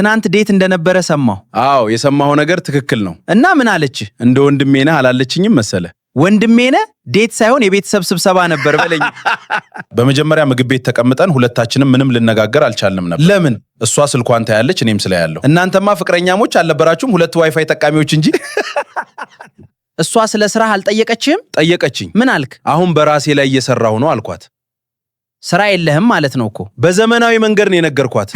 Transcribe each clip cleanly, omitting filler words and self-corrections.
ትናንት ዴት እንደነበረ ሰማሁ። አዎ የሰማው ነገር ትክክል ነው። እና ምን አለች? እንደ ወንድሜ ነህ አላለችኝም መሰለ? ወንድሜ ነህ ዴት ሳይሆን የቤተሰብ ስብሰባ ነበር በለኝ። በመጀመሪያ ምግብ ቤት ተቀምጠን ሁለታችንም ምንም ልነጋገር አልቻልንም ነበር። ለምን? እሷ ስልኳን ታያለች እኔም ስለያለሁ። እናንተማ ፍቅረኛሞች አልነበራችሁም? ሁለት ዋይፋይ ተጠቃሚዎች እንጂ። እሷ ስለ ስራ አልጠየቀችህም? ጠየቀችኝ። ምን አልክ? አሁን በራሴ ላይ እየሰራሁ ነው አልኳት። ስራ የለህም ማለት ነው እኮ። በዘመናዊ መንገድ ነው የነገርኳት።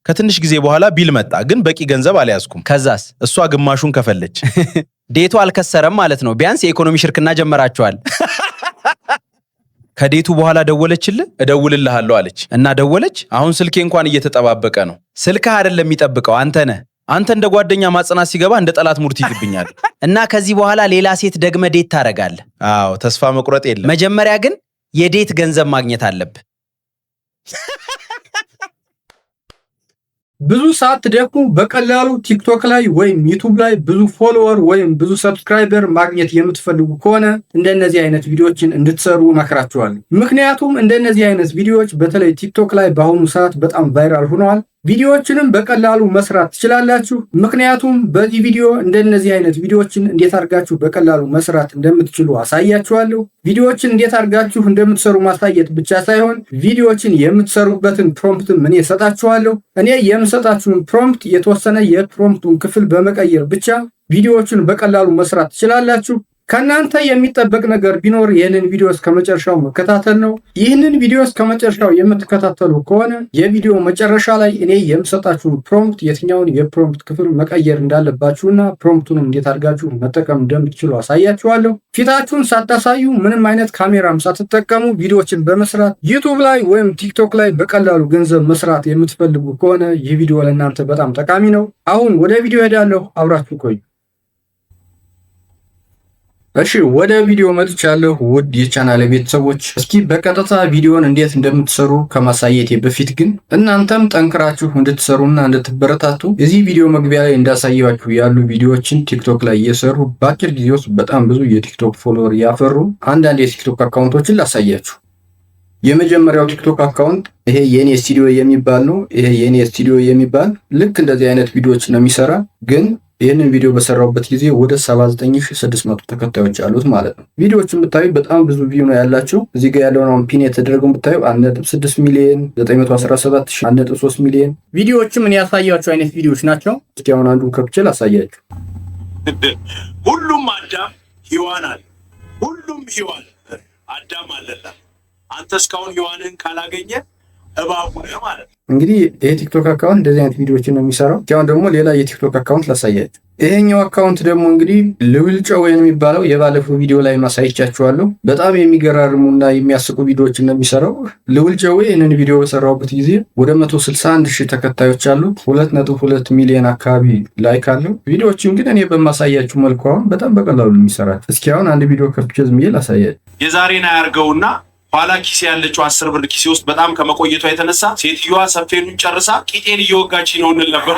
ከትንሽ ጊዜ በኋላ ቢል መጣ፣ ግን በቂ ገንዘብ አልያዝኩም። ከዛስ? እሷ ግማሹን ከፈለች። ዴቱ አልከሰረም ማለት ነው። ቢያንስ የኢኮኖሚ ሽርክና ጀመራችኋል። ከዴቱ በኋላ ደወለችልህ? እደውልልሃለሁ አለች። እና ደወለች? አሁን ስልኬ እንኳን እየተጠባበቀ ነው። ስልክህ አይደለም የሚጠብቀው አንተ ነህ። አንተ እንደ ጓደኛ ማጽናት ሲገባ እንደ ጠላት ሙርት ይዝብኛል። እና ከዚህ በኋላ ሌላ ሴት ደግመ ዴት ታረጋለህ? አዎ ተስፋ መቁረጥ የለም። መጀመሪያ ግን የዴት ገንዘብ ማግኘት አለብህ። ብዙ ሰዓት ትደክሙ በቀላሉ ቲክቶክ ላይ ወይም ዩቲዩብ ላይ ብዙ ፎሎወር ወይም ብዙ ሰብስክራይበር ማግኘት የምትፈልጉ ከሆነ እንደነዚህ አይነት ቪዲዮዎችን እንድትሰሩ እመክራችኋለሁ። ምክንያቱም እንደነዚህ አይነት ቪዲዮዎች በተለይ ቲክቶክ ላይ በአሁኑ ሰዓት በጣም ቫይራል ሆነዋል። ቪዲዮዎችንም በቀላሉ መስራት ትችላላችሁ። ምክንያቱም በዚህ ቪዲዮ እንደነዚህ አይነት ቪዲዮዎችን እንዴት አድርጋችሁ በቀላሉ መስራት እንደምትችሉ አሳያችኋለሁ። ቪዲዮዎችን እንዴት አድርጋችሁ እንደምትሰሩ ማሳየት ብቻ ሳይሆን ቪዲዮዎችን የምትሰሩበትን ፕሮምፕትም እኔ እሰጣችኋለሁ። እኔ የምሰጣችሁን ፕሮምፕት የተወሰነ የፕሮምፕቱን ክፍል በመቀየር ብቻ ቪዲዮዎችን በቀላሉ መስራት ትችላላችሁ። ከናንተ የሚጠበቅ ነገር ቢኖር ይህንን ቪዲዮ እስከመጨረሻው መከታተል ነው። ይህንን ቪዲዮ እስከመጨረሻው የምትከታተሉ ከሆነ የቪዲዮ መጨረሻ ላይ እኔ የምሰጣችሁን ፕሮምፕት የትኛውን የፕሮምፕት ክፍል መቀየር እንዳለባችሁና ፕሮምፕቱንም እንዴት አድርጋችሁ መጠቀም እንደምትችሉ አሳያችኋለሁ። ፊታችሁን ሳታሳዩ ምንም አይነት ካሜራም ሳትጠቀሙ ቪዲዮዎችን በመስራት ዩቲዩብ ላይ ወይም ቲክቶክ ላይ በቀላሉ ገንዘብ መስራት የምትፈልጉ ከሆነ ይህ ቪዲዮ ለእናንተ በጣም ጠቃሚ ነው። አሁን ወደ ቪዲዮ ሄዳለሁ፣ አብራችሁ ቆዩ። እሺ ወደ ቪዲዮ መጥቻለሁ። ውድ የቻናሌ ቤተሰቦች እስኪ በቀጥታ ቪዲዮን እንዴት እንደምትሰሩ ከማሳየቴ በፊት ግን እናንተም ጠንክራችሁ እንድትሰሩና እንድትበረታቱ እዚህ ቪዲዮ መግቢያ ላይ እንዳሳያችሁ ያሉ ቪዲዮዎችን ቲክቶክ ላይ እየሰሩ በአጭር ጊዜ ውስጥ በጣም ብዙ የቲክቶክ ፎሎወር ያፈሩ አንዳንድ የቲክቶክ አካውንቶችን ላሳያችሁ። የመጀመሪያው ቲክቶክ አካውንት ይሄ የኔ ስቱዲዮ የሚባል ነው። ይሄ የኔ ስቱዲዮ የሚባል ልክ እንደዚህ አይነት ቪዲዮዎች ነው የሚሰራ ግን ይህንን ቪዲዮ በሰራውበት ጊዜ ወደ 79600 ተከታዮች አሉት ማለት ነው። ቪዲዮዎችን ብታዩ በጣም ብዙ ቪው ነው ያላቸው። እዚህ ጋር ያለውን አሁን ፒን የተደረገውን ብታዩ 1.6 ሚሊዮን 917000 1.3 ሚሊዮን ቪዲዮዎችም ምን ያሳያችሁ አይነት ቪዲዮዎች ናቸው። እስኪ አሁን አንዱን ከፍቼ ላሳያችሁ። ሁሉም አዳም ሔዋን አለ። ሁሉም ሔዋን አዳም አለላ። አንተ እስካሁን ሔዋንን ካላገኘ እባቡ ነህ ማለት ነው። እንግዲህ ይሄ ቲክቶክ አካውንት እንደዚህ አይነት ቪዲዮዎችን ነው የሚሰራው። አሁን ደግሞ ሌላ የቲክቶክ አካውንት ላሳያችሁ። ይሄኛው አካውንት ደግሞ እንግዲህ ልውልጨው የሚባለው የባለፈው ቪዲዮ ላይ ማሳየቻችኋለሁ። በጣም የሚገራርሙና የሚያስቁ ቪዲዮዎችን ነው የሚሰራው። ልውልጨው ይህንን ቪዲዮ በሰራውበት ጊዜ ወደ 161000 ተከታዮች አሉት። 2.2 ሚሊዮን አካባቢ ላይክ አለው። ቪዲዮዎችን ግን እኔ በማሳያችሁ መልኩ አሁን በጣም በቀላሉ የሚሰራው። እስኪ አሁን አንድ ቪዲዮ ከፍቼ ዝም ብዬ ላሳያችሁ። የዛሬን አያርገውና ኋላ ኪሴ ያለችው 10 ብር ኪሴ ውስጥ በጣም ከመቆየቷ የተነሳ ሴትዮዋ ሰፌኑን ጨርሳ ቂጤን እየወጋች ነው እንል ነበር።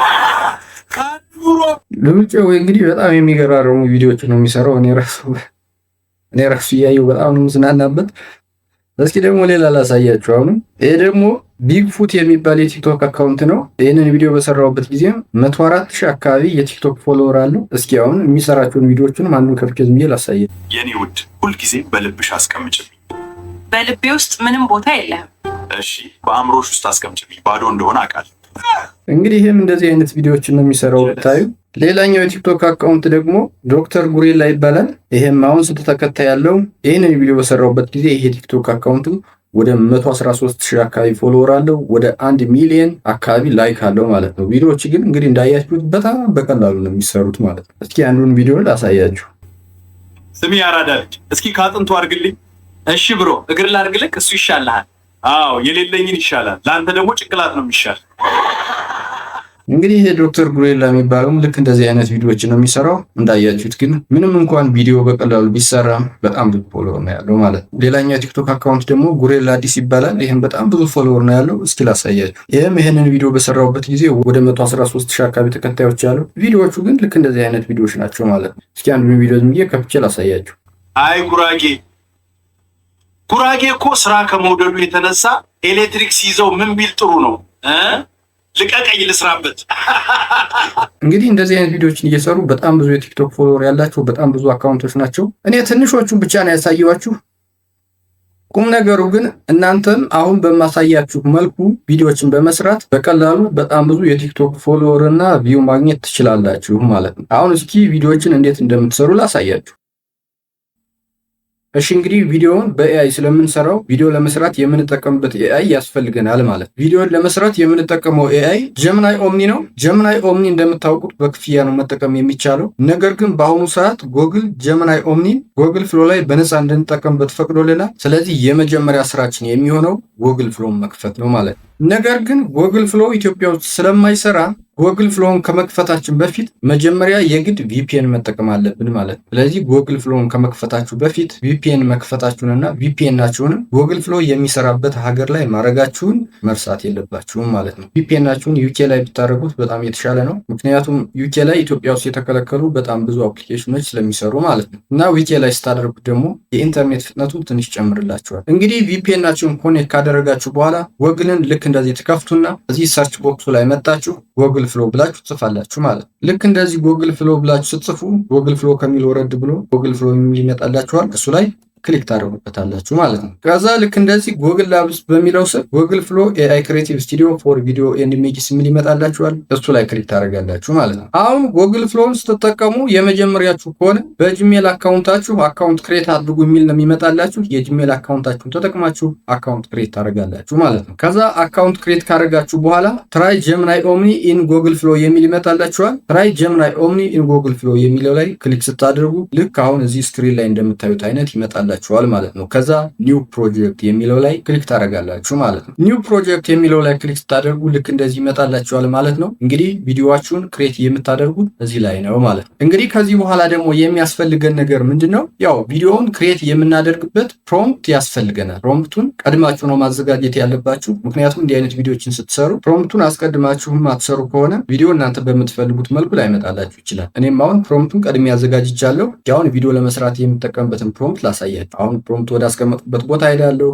ልውልጨው እንግዲህ በጣም የሚገራርሙ ቪዲዮዎች ነው የሚሰራው። እኔ ራሱ እያየሁ በጣም ነው የምዝናናበት። እስኪ ደግሞ ሌላ ላሳያችሁ። አሁን ይሄ ደግሞ ቢግ ፉት የሚባል የቲክቶክ አካውንት ነው። ይህንን ቪዲዮ በሰራውበት ጊዜ 104000 አካባቢ የቲክቶክ ፎሎወር አለው። እስኪ አሁን የሚሰራቸውን ቪዲዮዎችንም አንዱን ከፍቼ ዝም ብዬ ላሳያችሁ። የኔ ውድ ሁልጊዜ በልብሽ አስቀምጭልኝ። በልቤ ውስጥ ምንም ቦታ የለህም። እሺ በአእምሮሽ ውስጥ አስቀምጭልኝ፣ ባዶ እንደሆነ አውቃለሁ። እንግዲህ ይህም እንደዚህ አይነት ቪዲዮዎችን ነው የሚሰራው ብታዩ። ሌላኛው የቲክቶክ አካውንት ደግሞ ዶክተር ጉሬላ ይባላል። ይሄም አሁን ስንት ተከታይ ያለው? ይህንን ቪዲዮ በሰራውበት ጊዜ ይሄ ቲክቶክ አካውንት ወደ 113000 አካባቢ ፎሎወር አለው። ወደ 1 ሚሊዮን አካባቢ ላይክ አለው ማለት ነው። ቪዲዮዎች ግን እንግዲህ እንዳያችሁት በጣም በቀላሉ ነው የሚሰሩት ማለት ነው። እስኪ አንዱን ቪዲዮ ላሳያችሁ። ስሚ ያራዳ ልጅ እስኪ ካጥንቱ አድርግልኝ። እሺ ብሮ እግር ላድርግልክ፣ እሱ ይሻልሃል። አዎ የሌለኝን ይሻላል፣ ለአንተ ደግሞ ጭቅላት ነው የሚሻል። እንግዲህ ይሄ ዶክተር ጉሬላ የሚባለውም ልክ እንደዚህ አይነት ቪዲዮዎችን ነው የሚሰራው። እንዳያችሁት ግን ምንም እንኳን ቪዲዮ በቀላሉ ቢሰራ በጣም ብዙ ፎሎወር ነው ያለው ማለት ነው። ሌላኛው የቲክቶክ አካውንት ደግሞ ጉሬላ አዲስ ይባላል። ይህም በጣም ብዙ ፎሎወር ነው ያለው። እስኪ ላሳያችሁ። ይህንን ቪዲዮ በሰራውበት ጊዜ ወደ 113000 አካባቢ ተከታዮች ያሉ። ቪዲዮዎቹ ግን ልክ እንደዚህ አይነት ቪዲዮዎች ናቸው ማለት ነው። እስኪ አንዱን ቪዲዮ ዝም ብዬ ከፍቼ ላሳያችሁ። አይ ጉራጌ እኮ ስራ ከመውደዱ የተነሳ ኤሌክትሪክ ሲይዘው ምን ቢል ጥሩ ነው ልቀቀኝ ልስራበት። እንግዲህ እንደዚህ አይነት ቪዲዮዎችን እየሰሩ በጣም ብዙ የቲክቶክ ፎሎወር ያላቸው በጣም ብዙ አካውንቶች ናቸው። እኔ ትንሾቹን ብቻ ነው ያሳየኋችሁ። ቁም ነገሩ ግን እናንተም አሁን በማሳያችሁ መልኩ ቪዲዮዎችን በመስራት በቀላሉ በጣም ብዙ የቲክቶክ ፎሎወር እና ቪው ማግኘት ትችላላችሁ ማለት ነው። አሁን እስኪ ቪዲዮዎችን እንዴት እንደምትሰሩ ላሳያችሁ። እሺ እንግዲህ ቪዲዮውን በኤአይ ስለምንሰራው ቪዲዮ ለመስራት የምንጠቀምበት ኤአይ ያስፈልገናል ማለት። ቪዲዮን ለመስራት የምንጠቀመው ኤአይ ጀሚናይ ኦምኒ ነው። ጀሚናይ ኦምኒ እንደምታውቁት በክፍያ ነው መጠቀም የሚቻለው። ነገር ግን በአሁኑ ሰዓት ጎግል ጀሚናይ ኦምኒን ጎግል ፍሎ ላይ በነፃ እንድንጠቀምበት ፈቅዶልናል። ስለዚህ የመጀመሪያ ስራችን የሚሆነው ጎግል ፍሎን መክፈት ነው ማለት። ነገር ግን ጎግል ፍሎ ኢትዮጵያ ውስጥ ስለማይሰራ ጎግል ፍሎን ከመክፈታችን በፊት መጀመሪያ የግድ ቪፒኤን መጠቀም አለብን ማለት። ስለዚህ ጎግል ፍሎን ከመክፈታችሁ በፊት ቪፒኤን መክፈታችሁንና ቪፒኤናችሁንም ጎግል ፍሎ የሚሰራበት ሀገር ላይ ማድረጋችሁን መርሳት የለባችሁም ማለት ነው። ቪፒኤናችሁን ዩኬ ላይ ብታደርጉት በጣም የተሻለ ነው። ምክንያቱም ዩኬ ላይ ኢትዮጵያ ውስጥ የተከለከሉ በጣም ብዙ አፕሊኬሽኖች ስለሚሰሩ ማለት ነው። እና ዩኬ ላይ ስታደርጉት ደግሞ የኢንተርኔት ፍጥነቱ ትንሽ ጨምርላችኋል። እንግዲህ ቪፒኤናችሁን ኮኔክት ካደረጋችሁ በኋላ ጎግልን ልክ እንደዚህ ትከፍቱና እዚህ ሰርች ቦክሱ ላይ መጣችሁ ጎግል ፍሎ ብላችሁ ትጽፋላችሁ ማለት። ልክ እንደዚህ ጎግል ፍሎ ብላችሁ ስትጽፉ ጎግል ፍሎ ከሚል ወረድ ብሎ ጎግል ፍሎ የሚል ይመጣላችኋል። እሱ ላይ ክሊክ ታደርጉበታላችሁ ማለት ነው። ከዛ ልክ እንደዚህ ጎግል ላብስ በሚለው ስር ጎግል ፍሎ ኤአይ ክሬቲቭ ስቱዲዮ ፎር ቪዲዮ ኤንድ ኢሜጅስ የሚል ይመጣላችኋል። እሱ ላይ ክሊክ ታደርጋላችሁ ማለት ነው። አሁን ጎግል ፍሎን ስትጠቀሙ የመጀመሪያችሁ ከሆነ በጂሜል አካውንታችሁ አካውንት ክሬት አድርጉ የሚል ነው የሚመጣላችሁ። የጂሜል አካውንታችሁን ተጠቅማችሁ አካውንት ክሬት ታደርጋላችሁ ማለት ነው። ከዛ አካውንት ክሬት ካደረጋችሁ በኋላ ትራይ ጀሚናይ ኦምኒ ኢን ጎግል ፍሎ የሚል ይመጣላችኋል። ትራይ ጀሚናይ ኦምኒ ኢን ጎግል ፍሎ የሚለው ላይ ክሊክ ስታደርጉ ልክ አሁን እዚህ ስክሪን ላይ እንደምታዩት አይነት ይመጣላችኋል ማለት ነው። ከዛ ኒው ፕሮጀክት የሚለው ላይ ክሊክ ታደርጋላችሁ ማለት ነው። ኒው ፕሮጀክት የሚለው ላይ ክሊክ ስታደርጉ ልክ እንደዚህ ይመጣላችኋል ማለት ነው። እንግዲህ ቪዲዮዋችሁን ክሬት የምታደርጉት እዚህ ላይ ነው ማለት ነው። እንግዲህ ከዚህ በኋላ ደግሞ የሚያስፈልገን ነገር ምንድነው? ያው ቪዲዮውን ክሬት የምናደርግበት ፕሮምፕት ያስፈልገናል። ፕሮምፕቱን ቀድማችሁ ነው ማዘጋጀት ያለባችሁ። ምክንያቱም እንዲህ አይነት ቪዲዮዎችን ስትሰሩ ፕሮምፕቱን አስቀድማችሁ ማትሰሩ ከሆነ ቪዲዮ እናንተ በምትፈልጉት መልኩ ላይመጣላችሁ ይችላል። እኔም አሁን ፕሮምፕቱን ቀድሜ ያዘጋጅቻለሁ። ያውን ቪዲዮ ለመስራት የምጠቀምበትን ፕሮምፕት ላሳያችሁ። አሁን ፕሮምፕት ወደ አስቀመጥኩበት ቦታ ሄዳለሁ።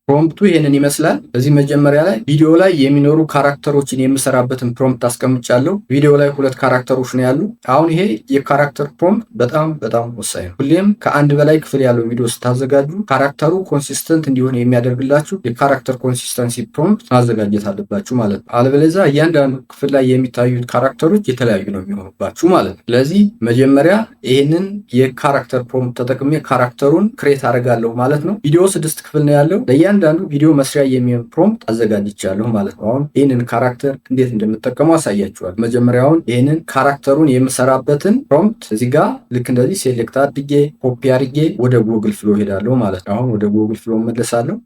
ፕሮምፕቱ ይሄንን ይመስላል። እዚህ መጀመሪያ ላይ ቪዲዮ ላይ የሚኖሩ ካራክተሮችን የምሰራበትን ፕሮምፕት አስቀምጫለሁ። ቪዲዮ ላይ 2 ካራክተሮች ነው ያሉ። አሁን ይሄ የካራክተር ፕሮምፕት በጣም ወሳኝ ነው። ሁሌም ከአንድ በላይ ክፍል ያለው ቪዲዮ ስታዘጋጁ ካራክተሩ ኮንሲስተንት እንዲሆን የሚያደርግላችሁ የካራክተር ኮንሲስተንሲ ፕሮምፕት ማዘጋጀት አለባችሁ ማለት ነው። አለበለዚያ እያንዳንዱ ክፍል ላይ የሚታዩት ካራክተሮች የተለያዩ ነው የሚሆኑባችሁ ማለት ነው። ስለዚህ መጀመሪያ ይሄንን የካራክተር ፕሮምፕት ተጠቅሜ ካራክተሩን ክሬት አደርጋለሁ ማለት ነው። ቪዲዮ 6 ክፍል ነው ያለው። አንዳንዱ ቪዲዮ መስሪያ የሚሆን ፕሮምፕት አዘጋጅቻለሁ ማለት ነው። አሁን ይህንን ካራክተር እንዴት እንደምጠቀመው አሳያችኋል። መጀመሪያውን ይህንን ካራክተሩን የምሰራበትን ፕሮምፕት እዚህ ጋር ልክ እንደዚህ ሴሌክት አድርጌ ኮፒ አድርጌ ወደ ጎግል ፍሎ ሄዳለሁ ማለት ነው። አሁን ወደ ጎግል ፍሎ መለሳለሁ።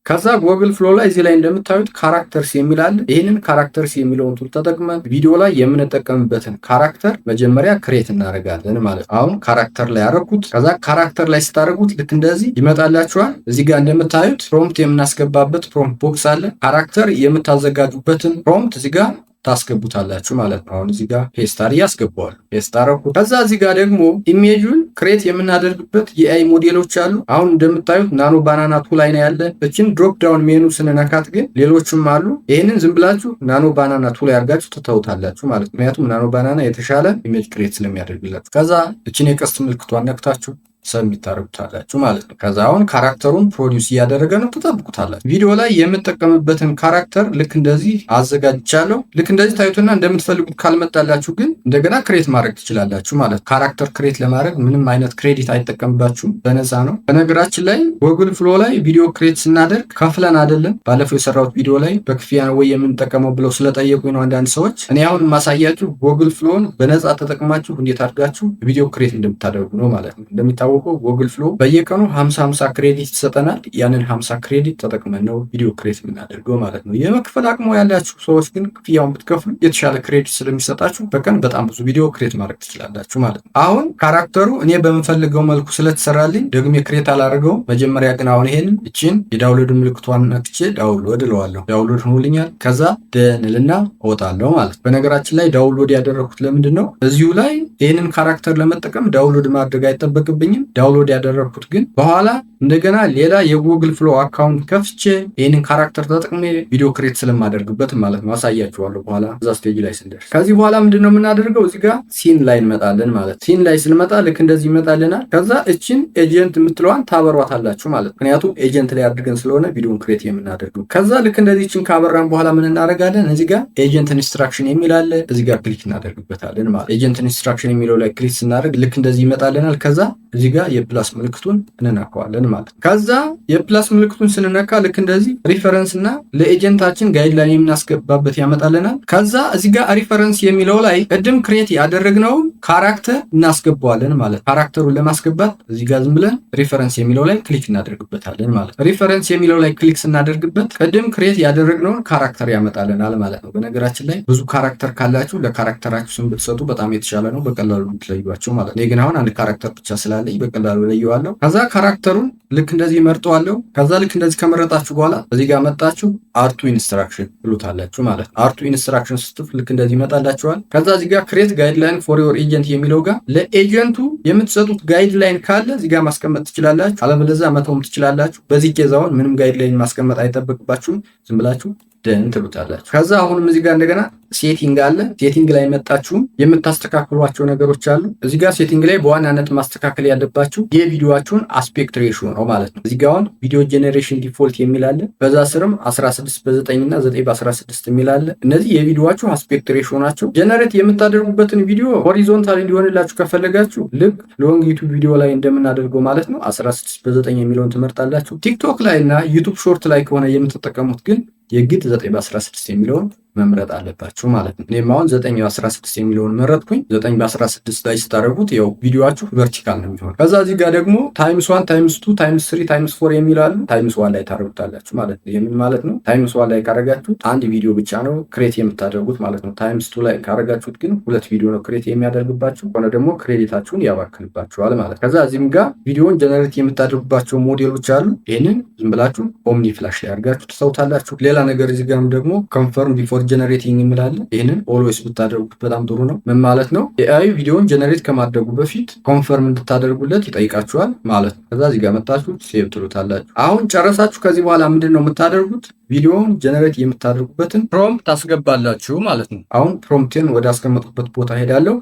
ከዛ ጎግል ፍሎ ላይ እዚህ ላይ እንደምታዩት ካራክተርስ የሚል አለ። ይህንን ካራክተርስ የሚለውን ቱል ተጠቅመን ቪዲዮ ላይ የምንጠቀምበትን ካራክተር መጀመሪያ ክሬት እናደርጋለን ማለት ነው። አሁን ካራክተር ላይ ያደረኩት። ከዛ ካራክተር ላይ ስታደርጉት ልክ እንደዚህ ይመጣላችኋል። እዚህ ጋር እንደምታዩት ፕሮምፕት የምናስገባበት ፕሮምፕት ቦክስ አለ። ካራክተር የምታዘጋጁበትን ፕሮምፕት እዚህ ጋር ታስገቡታላችሁ ማለት ነው። አሁን እዚህ ጋር ፔስት አድርጌ አስገባዋለሁ። ፔስት አደረኩት። ከዛ እዚህ ጋር ደግሞ ኢሜጁን ክሬት የምናደርግበት የኤአይ ሞዴሎች አሉ። አሁን እንደምታዩት ናኖ ባናና ቱ ላይ ነው ያለ። እችን ድሮፕ ዳውን ሜኑ ስንነካት ግን ሌሎችም አሉ። ይህንን ዝም ብላችሁ ናኖ ባናና ቱ ላይ አድርጋችሁ ትተውታላችሁ ማለት ነው። ምክንያቱም ናኖ ባናና የተሻለ ኢሜጅ ክሬት ስለሚያደርግላችሁ። ከዛ እችን የቀስት ምልክቷን ነክታችሁ ሰብሚት ታደርጉታላችሁ ማለት ነው። ከዛ አሁን ካራክተሩን ፕሮዲውስ እያደረገ ነው፣ ትጠብቁታላችሁ። ቪዲዮ ላይ የምጠቀምበትን ካራክተር ልክ እንደዚህ አዘጋጅቻለሁ። ልክ እንደዚህ ታዩትና እንደምትፈልጉት ካልመጣላችሁ ግን እንደገና ክሬት ማድረግ ትችላላችሁ ማለት ነው። ካራክተር ክሬት ለማድረግ ምንም አይነት ክሬዲት አይጠቀምባችሁም፣ በነፃ ነው። በነገራችን ላይ ጎግል ፍሎ ላይ ቪዲዮ ክሬት ስናደርግ ከፍለን አይደለም። ባለፈው የሰራሁት ቪዲዮ ላይ በክፍያ ነው ወይ የምንጠቀመው ብለው ስለጠየቁ ነው አንዳንድ ሰዎች። እኔ አሁን ማሳያችሁ ጎግል ፍሎን በነፃ ተጠቅማችሁ እንዴት አድርጋችሁ ቪዲዮ ክሬት እንደምታደርጉ ነው ማለት ነው። እንደሚታወቀው ጎግል ፍሎ በየቀኑ 50 ክሬዲት ይሰጠናል። ያንን 50 ክሬዲት ተጠቅመን ነው ቪዲዮ ክሬት የምናደርገው ማለት ነው። የመክፈል አቅሙ ያላችሁ ሰዎች ግን ክፍያውን ብትከፍሉ የተሻለ ክሬዲት ስለሚሰጣችሁ በቀን በጣም ብዙ ቪዲዮ ክሬት ማድረግ ትችላላችሁ ማለት ነው። አሁን ካራክተሩ እኔ በምፈልገው መልኩ ስለተሰራልኝ ደግሜ ክሬት አላደርገውም። መጀመሪያ ግን አሁን ይሄንን እቺን የዳውንሎድ ምልክቷን ነክቼ ዳውንሎድ እለዋለሁ። ዳውንሎድ ሆኖልኛል። ከዛ ደንልና እወጣለሁ ማለት ነው። በነገራችን ላይ ዳውንሎድ ያደረኩት ለምንድን ነው? እዚሁ ላይ ይህንን ካራክተር ለመጠቀም ዳውንሎድ ማድረግ አይጠበቅብኝም። ዳውንሎድ ያደረኩት ግን በኋላ እንደገና ሌላ የጉግል ፍሎ አካውንት ከፍቼ ይህንን ካራክተር ተጠቅሜ ቪዲዮ ክሬት ስለማደርግበት ማለት ነው። አሳያችኋለሁ በኋላ እዛ ስቴጅ ላይ ስንደርስ። ከዚህ በኋላ ምንድነው የምናደርገው? እዚህ ጋር ሲን ላይ እንመጣለን ማለት። ሲን ላይ ስንመጣ ልክ እንደዚህ ይመጣልናል። ከዛ እችን ኤጀንት የምትለዋን ታበሯታላችሁ ማለት። ምክንያቱም ኤጀንት ላይ አድርገን ስለሆነ ቪዲዮን ክሬት የምናደርገው። ከዛ ልክ እንደዚህ እችን ካበራን በኋላ ምን እናደርጋለን? እዚህ ጋር ኤጀንት ኢንስትራክሽን የሚል አለ። እዚህ ጋር ክሊክ እናደርግበታለን ማለት። ኤጀንት ኢንስትራክሽን የሚለው ላይ ክሊክ ስናደርግ ልክ እንደዚህ ይመጣልናል። ከዛ እዚህ ጋር የፕላስ ምልክቱን እንነካዋለን ማለት። ከዛ የፕላስ ምልክቱን ስንነካ ልክ እንደዚህ ሪፈረንስ እና ለኤጀንታችን ጋይድላይን የምናስገባበት ያመጣልናል። ከዛ እዚህ ጋር ሪፈረንስ የሚለው ላይ ቅድም ክሬት ያደረግነው ካራክተር እናስገባዋለን ማለት። ካራክተሩን ለማስገባት እዚህ ጋር ዝም ብለን ሪፈረንስ የሚለው ላይ ክሊክ እናደርግበታለን ማለት። ሪፈረንስ የሚለው ላይ ክሊክ ስናደርግበት ቅድም ክሬት ያደረግነውን ካራክተር ያመጣልናል ማለት ነው። በነገራችን ላይ ብዙ ካራክተር ካላችሁ ለካራክተራችሁ ስም ብትሰጡ በጣም የተሻለ ነው፣ በቀላሉ ልትለዩዋቸው ማለት ነው። እኔ ግን አሁን አንድ ካራክተር ብቻ ስላለኝ በቀላሉ ለየዋለሁ። ከዛ ካራክተሩን ልክ እንደዚህ መርጠዋለሁ። ከዛ ልክ እንደዚህ ከመረጣችሁ በኋላ እዚህ ጋር መጣችሁ አርቱ ኢንስትራክሽን ብሉታላችሁ ማለት ነው። አርቱ ኢንስትራክሽን ስትፍ ልክ እንደዚህ ይመጣላችኋል። ከዛ እዚህ ጋር ክሬት ጋይድላይን ፎር ዮር ኤጀንት የሚለው ጋር ለኤጀንቱ የምትሰጡት ጋይድላይን ካለ እዚህ ጋር ማስቀመጥ ትችላላችሁ፣ አለበለዚያ መተውም ትችላላችሁ። በዚህ ኬዛውን ምንም ጋይድላይን ማስቀመጥ አይጠበቅባችሁም፣ ዝም ብላችሁ ደን ትሉታላችሁ። ከዛ አሁንም እዚህ ጋር እንደገና ሴቲንግ አለ። ሴቲንግ ላይ መጣችሁም የምታስተካክሏቸው ነገሮች አሉ። እዚህ ጋር ሴቲንግ ላይ በዋናነት ማስተካከል ያለባችሁ የቪዲዮአችሁን አስፔክት ሬሽዮ ነው ማለት ነው። እዚህ ጋር አሁን ቪዲዮ ጄኔሬሽን ዲፎልት የሚል አለ። በዛ ስርም 16 በ9 እና 9 በ16 የሚል አለ። እነዚህ የቪዲዮአችሁ አስፔክት ሬሽዮ ናቸው። ጀነሬት የምታደርጉበትን ቪዲዮ ሆሪዞንታል እንዲሆንላችሁ ከፈለጋችሁ ልክ ሎንግ ዩቲዩብ ቪዲዮ ላይ እንደምናደርገው ማለት ነው 16 በ9 የሚለውን ትመርጣላችሁ። ቲክቶክ ላይ እና ዩቲዩብ ሾርት ላይ ከሆነ የምትጠቀሙት ግን የግድ 9 በ16 የሚለውን መምረጥ አለባችሁ ማለት ነው። እኔም አሁን 9 በ16 የሚለውን መረጥኩኝ። 9 በ16 ላይ ስታደርጉት ያው ቪዲዮአችሁ ቨርቲካል ነው የሚሆነው። ከዛ እዚህ ጋር ደግሞ ታይምስ 1 ታይምስ 2 ታይምስ 3 ታይምስ 4 የሚላሉ ታይምስ 1 ላይ ታደርጉታላችሁ ማለት ነው። የምን ማለት ነው? ታይምስ 1 ላይ ካረጋችሁት አንድ ቪዲዮ ብቻ ነው ክሬት የምታደርጉት ማለት ነው። ታይምስ 2 ላይ ካረጋችሁት ግን ሁለት ቪዲዮ ነው ክሬት የሚያደርግባችሁ፣ ሆነ ደግሞ ክሬዲታችሁን ያባክንባችኋል ማለት። ከዛ እዚህም ጋር ቪዲዮን ጀነሬት የምታደርጉባቸው ሞዴሎች አሉ። ይህንን ዝም ብላችሁ ኦምኒ ፍላሽ ላይ አድርጋችሁ ትሰውታላችሁ። ሌላ ነገር እዚህ ጋርም ደግሞ ኮንፈርም ቢፎር ጀነሬቲንግ የሚላለ ይህንን ኦልዌይስ ብታደርጉት በጣም ጥሩ ነው። ምን ማለት ነው? ኤአይ ቪዲዮን ጀነሬት ከማድረጉ በፊት ኮንፈርም እንድታደርጉለት ይጠይቃችኋል ማለት ነው። ከዛ እዚህ ጋር መጣችሁ ሴቭ ትሉታላችሁ። አሁን ጨረሳችሁ። ከዚህ በኋላ ምንድን ነው የምታደርጉት? ቪዲዮውን ጀነሬት የምታደርጉበትን ፕሮምፕት ታስገባላችሁ ማለት ነው። አሁን ፕሮምፕትን ወደ አስቀመጡበት ቦታ ሄዳለሁ።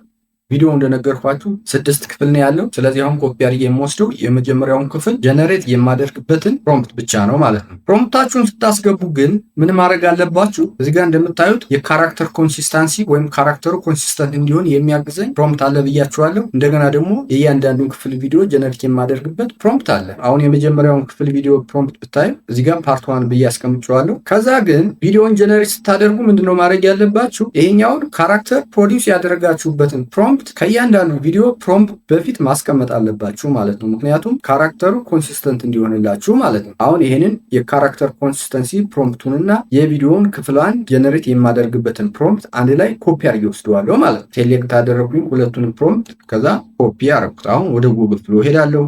ቪዲዮ እንደነገርኳችሁ 6 ክፍል ነው ያለው። ስለዚህ አሁን ኮፒ አድርጌ የምወስደው የመጀመሪያውን ክፍል ጀነሬት የማደርግበትን ፕሮምፕት ብቻ ነው ማለት ነው። ፕሮምፕታችሁን ስታስገቡ ግን ምን ማድረግ አለባችሁ? እዚህ ጋር እንደምታዩት የካራክተር ኮንሲስተንሲ ወይም ካራክተሩ ኮንሲስተንት እንዲሆን የሚያግዘኝ ፕሮምፕት አለ ብያችኋለሁ። እንደገና ደግሞ የእያንዳንዱን ክፍል ቪዲዮ ጀነሬት የማደርግበት ፕሮምፕት አለ። አሁን የመጀመሪያውን ክፍል ቪዲዮ ፕሮምፕት ብታዩ እዚህ ጋር ፓርት 1 ብዬ አስቀምጨዋለሁ። ከዛ ግን ቪዲዮን ጀነሬት ስታደርጉ ምንድነው ማድረግ ያለባችሁ? ይሄኛውን ካራክተር ፕሮዲውስ ያደረጋችሁበትን ፕሮምፕት ከእያንዳንዱ ቪዲዮ ፕሮምፕት በፊት ማስቀመጥ አለባችሁ ማለት ነው። ምክንያቱም ካራክተሩ ኮንሲስተንት እንዲሆንላችሁ ማለት ነው። አሁን ይሄንን የካራክተር ኮንሲስተንሲ ፕሮምፕቱንና የቪዲዮውን ክፍል 1 ጀነሬት የማደርግበትን ፕሮምፕት አንድ ላይ ኮፒ አድርጌ ወስደዋለሁ ማለት ነው። ሴሌክት አደረኩኝ ሁለቱንም ፕሮምፕት፣ ከዛ ኮፒ አደረኩት። አሁን ወደ ጉግል ፍሎ ሄዳለሁ።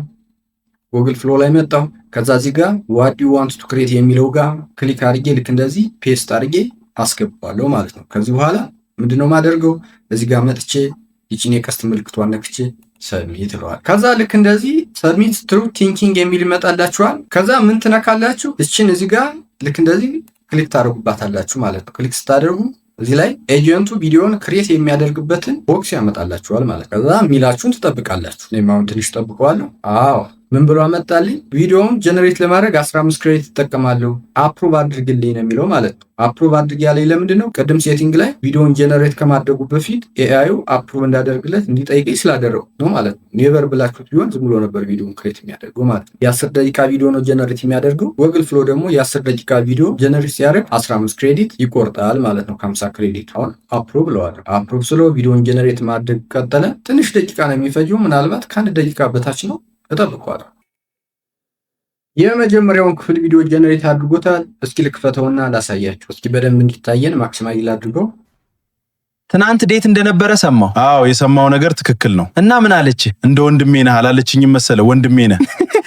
ጉግል ፍሎ ላይ መጣሁ። ከዛ እዚህ ጋር ዋት ዱ ዩ ዋንት ቱ ክሬት የሚለው ጋር ክሊክ አድርጌ ልክ እንደዚህ ፔስት አድርጌ አስገባለሁ ማለት ነው። ከዚህ በኋላ ምንድነው ማደርገው? እዚህ ጋር መጥቼ ይቺን የቀስት ምልክቷን ነክቼ ሰብሚት ይለዋል። ከዛ ልክ እንደዚህ ሰብሚት ትሩ ቲንኪንግ የሚል ይመጣላችኋል። ከዛ ምን ትነካላችሁ? እቺን እዚህ ጋር ልክ እንደዚህ ክሊክ ታደርጉባታላችሁ ማለት ነው። ክሊክ ስታደርጉ እዚህ ላይ ኤጀንቱ ቪዲዮን ክሬት የሚያደርግበትን ቦክስ ያመጣላችኋል ማለት ነው። ከዛ ሚላችሁን ትጠብቃላችሁ። እኔም አሁን ትንሽ ጠብቀዋለሁ። አዎ ምን ብሎ አመጣልኝ? ቪዲዮውን ጀነሬት ለማድረግ 15 ክሬዲት ይጠቀማለሁ አፕሩቭ አድርግልኝ ነው የሚለው ማለት ነው። አፕሩቭ አድርግ ያለኝ ለምንድን ነው? ቅድም ሴቲንግ ላይ ቪዲዮውን ጀነሬት ከማድረጉ በፊት ኤአዩ አፕሩቭ እንዳደርግለት እንዲጠይቀኝ ስላደረጉ ነው ማለት ነው። ኔቨር ብላችሁት ቢሆን ዝም ብሎ ነበር ቪዲዮውን ክሬት የሚያደርገው ማለት ነው። የ10 ደቂቃ ቪዲዮ ነው ጀነሬት የሚያደርገው። ጉግል ፍሎ ደግሞ የ10 ደቂቃ ቪዲዮ ጀነሬት ሲያደርግ 15 ክሬዲት ይቆርጣል ማለት ነው ከ50 ክሬዲት። አሁን አፕሩቭ ብለዋለሁ። አፕሩቭ ስለ ቪዲዮውን ጀነሬት ማድረግ ቀጠለ። ትንሽ ደቂቃ ነው የሚፈጀው፣ ምናልባት ከአንድ ደቂቃ በታች ነው። እጠብቀዋለሁ። የመጀመሪያውን ክፍል ቪዲዮ ጀነሬት አድርጎታል። እስኪ ልክፈተውና ላሳያችሁ። እስኪ በደንብ እንዲታየን ማክሲማይዝ አድርገው። ትናንት ዴት እንደነበረ ሰማሁ። አዎ የሰማው ነገር ትክክል ነው። እና ምን አለች? እንደ ወንድሜ ነህ አላለችኝም መሰለ? ወንድሜ ነህ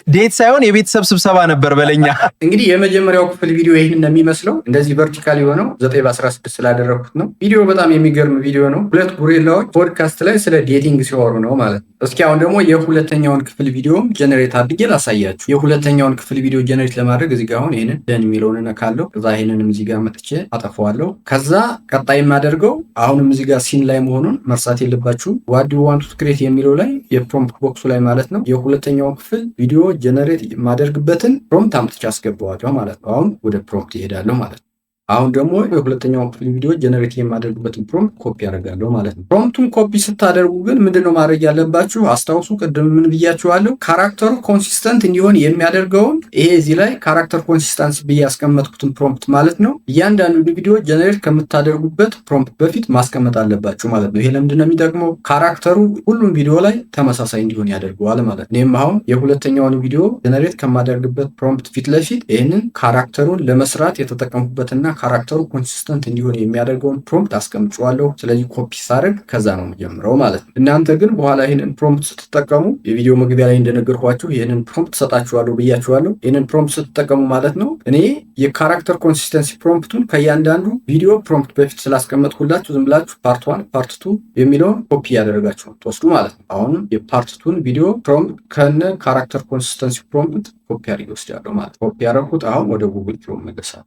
ዴት ሳይሆን የቤተሰብ ስብሰባ ነበር በለኛ። እንግዲህ የመጀመሪያው ክፍል ቪዲዮ ይህን እንደሚመስለው እንደዚህ ቨርቲካል የሆነው 9:16 ስላደረኩት ነው። ቪዲዮ በጣም የሚገርም ቪዲዮ ነው። ሁለት ጉሬላዎች ፖድካስት ላይ ስለ ዴቲንግ ሲወሩ ነው ማለት ነው። እስኪ አሁን ደግሞ የሁለተኛውን ክፍል ቪዲዮም ጀነሬት አድርጌ ላሳያችሁ። የሁለተኛውን ክፍል ቪዲዮ ጀነሬት ለማድረግ እዚህ ጋር አሁን ይሄንን ደን የሚለውን እነካለሁ። ከዛ ይሄንንም እዚህ ጋር መጥቼ አጠፋዋለሁ። ከዛ ቀጣይ የማደርገው አሁንም እዚህ ጋር ሲን ላይ መሆኑን መርሳት የለባችሁም። ዋት ዱ ዩ ዋንት ቱ ክሬት የሚለው ላይ የፕሮምፕት ቦክሱ ላይ ማለት ነው የሁለተኛው ክፍል ቪዲዮ ጀነሬት የማደርግበትን ፕሮምፕት አምጥቼ አስገባዋለሁ ማለት ነው። አሁን ወደ ፕሮምፕት ይሄዳለሁ ማለት ነው። አሁን ደግሞ የሁለተኛው ክፍል ቪዲዮ ጀነሬት የማደርግበትን ፕሮምፕት ኮፒ አደርጋለሁ ማለት ነው። ፕሮምፕቱን ኮፒ ስታደርጉ ግን ምንድነው ማድረግ ያለባችሁ? አስታውሱ፣ ቅድም ምን ብያችኋለሁ? ካራክተሩ ኮንሲስተንት እንዲሆን የሚያደርገውን ይሄ እዚህ ላይ ካራክተር ኮንሲስተንስ ብዬ ያስቀመጥኩትን ፕሮምፕት ማለት ነው እያንዳንዱ ቪዲዮ ጀነሬት ከምታደርጉበት ፕሮምፕት በፊት ማስቀመጥ አለባችሁ ማለት ነው። ይሄ ለምንድነው የሚጠቅመው? ካራክተሩ ሁሉም ቪዲዮ ላይ ተመሳሳይ እንዲሆን ያደርገዋል ማለት ነው። እኔም አሁን የሁለተኛውን ቪዲዮ ጀነሬት ከማደርግበት ፕሮምፕት ፊት ለፊት ይህንን ካራክተሩን ለመስራት የተጠቀምኩበትና ካራክተሩ ኮንሲስተንት እንዲሆን የሚያደርገውን ፕሮምፕት አስቀምጫለሁ። ስለዚህ ኮፒ ሳደርግ ከዛ ነው የምጀምረው ማለት ነው። እናንተ ግን በኋላ ይህንን ፕሮምፕት ስትጠቀሙ የቪዲዮ መግቢያ ላይ እንደነገርኳችሁ ይህንን ፕሮምፕት ሰጣችኋለሁ ብያችኋለሁ። ይህንን ፕሮምፕት ስትጠቀሙ ማለት ነው እኔ የካራክተር ኮንሲስተንሲ ፕሮምፕቱን ከእያንዳንዱ ቪዲዮ ፕሮምፕት በፊት ስላስቀመጥኩላችሁ ዝም ብላችሁ ፓርት 1 ፓርት 2 የሚለውን ኮፒ ያደረጋችሁ ትወስዱ ማለት ነው። አሁንም የፓርት 2 ቪዲዮ ፕሮምፕት ከነ ካራክተር ኮንሲስተንሲ ፕሮምፕት ኮፒ አድርጌ ወስጃለሁ ማለት ኮፒ ያደረኩት አሁን ወደ ጉግል ክሮም መለሳለሁ።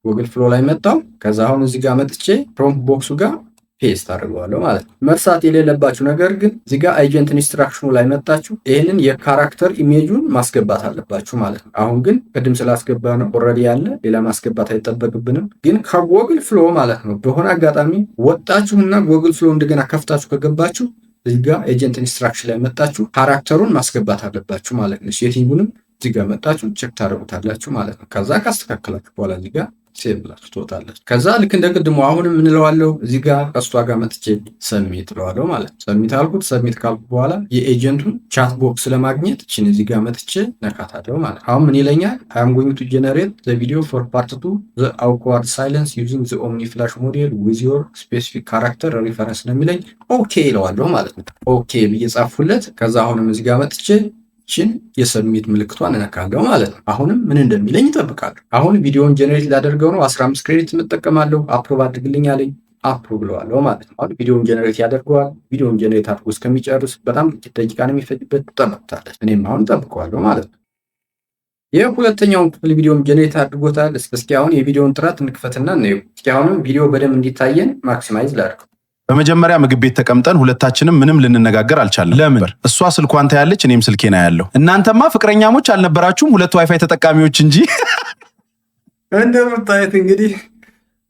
ጉግል ፍሎ ላይ መጣው። ከዛ አሁን እዚህ ጋር መጥቼ ፕሮምፕት ቦክሱ ጋር ፔስት አድርገዋለሁ ማለት ነው። መርሳት የሌለባችሁ ነገር ግን እዚህ ጋር ኤጀንት ኢንስትራክሽኑ ላይ መጣችሁ ይህንን የካራክተር ኢሜጁን ማስገባት አለባችሁ ማለት ነው። አሁን ግን ቅድም ስላስገባ ነው ኦልሬዲ ያለ ሌላ ማስገባት አይጠበቅብንም። ግን ከጉግል ፍሎ ማለት ነው በሆነ አጋጣሚ ወጣችሁና ጉግል ፍሎ እንደገና ከፍታችሁ ከገባችሁ እዚህ ጋር ኤጀንት ኢንስትራክሽን ላይ መጣችሁ ካራክተሩን ማስገባት አለባችሁ ማለት ነው። ሴቲንጉንም እዚህ ጋር መጣችሁ ቼክ ታደርጉታላችሁ ማለት ነው። ከዛ ካስተካከላችሁ በኋላ እዚህ ጋር ሴቭ ብላችሁ ትወጣላችሁ። ከዛ ልክ እንደ ቅድሙ አሁንም እንለዋለሁ እዚህ ጋር ቀስቷ ጋር መጥቼ ሰሚት እለዋለሁ ማለት ነው። ሰሚት አልኩት። ሰሚት ካልኩ በኋላ የኤጀንቱን ቻት ቦክስ ለማግኘት እችን እዚህ ጋር መጥቼ ነካታለሁ ማለት ነው። አሁን ምን ይለኛል? I am going to generate the video for part 2 the awkward silence using the Omni Flash model with your specific character reference ነው የሚለኝ። ኦኬ እለዋለሁ ማለት ነው። ኦኬ ብዬ ጻፍኩለት። ከዛ አሁንም እዚህ ጋር መጥቼ ችን የሰብሚት ምልክቷን እነካለሁ ማለት ነው። አሁንም ምን እንደሚለኝ እጠብቃለሁ። አሁን ቪዲዮውን ጀነሬት ላደርገው ነው 15 ክሬዲት እንጠቀማለሁ። አፕሩቭ አድርግልኝ አለኝ። አፕሩቭ ብለዋለሁ ማለት ነው። አሁን ቪዲዮውን ጀነሬት ያደርገዋል። ቪዲዮውን ጀነሬት አድርጎ እስከሚጨርስ በጣም ጥቂት ደቂቃ ነው የሚፈጅበት። ትጠብቁታለች። እኔም አሁን እጠብቀዋለሁ ማለት ነው። የሁለተኛውን ክፍል ቪዲዮም ጀነሬት አድርጎታል። እስኪ አሁን የቪዲዮውን ጥራት እንክፈትና እንየው። እስኪ አሁንም ቪዲዮ በደንብ እንዲታየን ማክሲማይዝ ላድርገው። በመጀመሪያ ምግብ ቤት ተቀምጠን ሁለታችንም ምንም ልንነጋገር አልቻለም። ለምን? እሷ ስልኳን ታያለች፣ እኔም ስልኬና ያለው። እናንተማ ፍቅረኛሞች አልነበራችሁም፣ ሁለት ዋይፋይ ተጠቃሚዎች እንጂ። እንደምታዩት እንግዲህ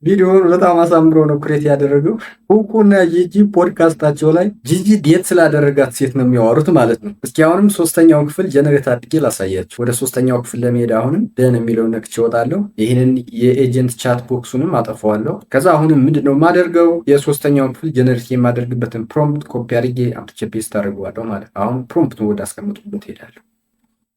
ቪዲዮውን በጣም አሳምሮ ነው ክሬት ያደረገው። ኩኩና ጂጂ ፖድካስታቸው ላይ ጂጂ ዴት ስላደረጋት ሴት ነው የሚያወሩት ማለት ነው። እስኪ አሁንም ሶስተኛው ክፍል ጀነሬት አድርጌ ላሳያችሁ። ወደ ሶስተኛው ክፍል ለመሄድ አሁንም ደን የሚለውን ነክቼ እወጣለሁ። ይህንን የኤጀንት ቻት ቦክሱንም አጠፋዋለሁ። ከዛ አሁንም ምንድነው የማደርገው? የሶስተኛው ክፍል ጀነሬት የማደርግበትን ፕሮምፕት ኮፒ አድርጌ አምጥቼ ፔስት አድርገዋለሁ ማለት ነው። አሁን ፕሮምፕቱን ወደ አስቀምጡበት ሄዳለሁ።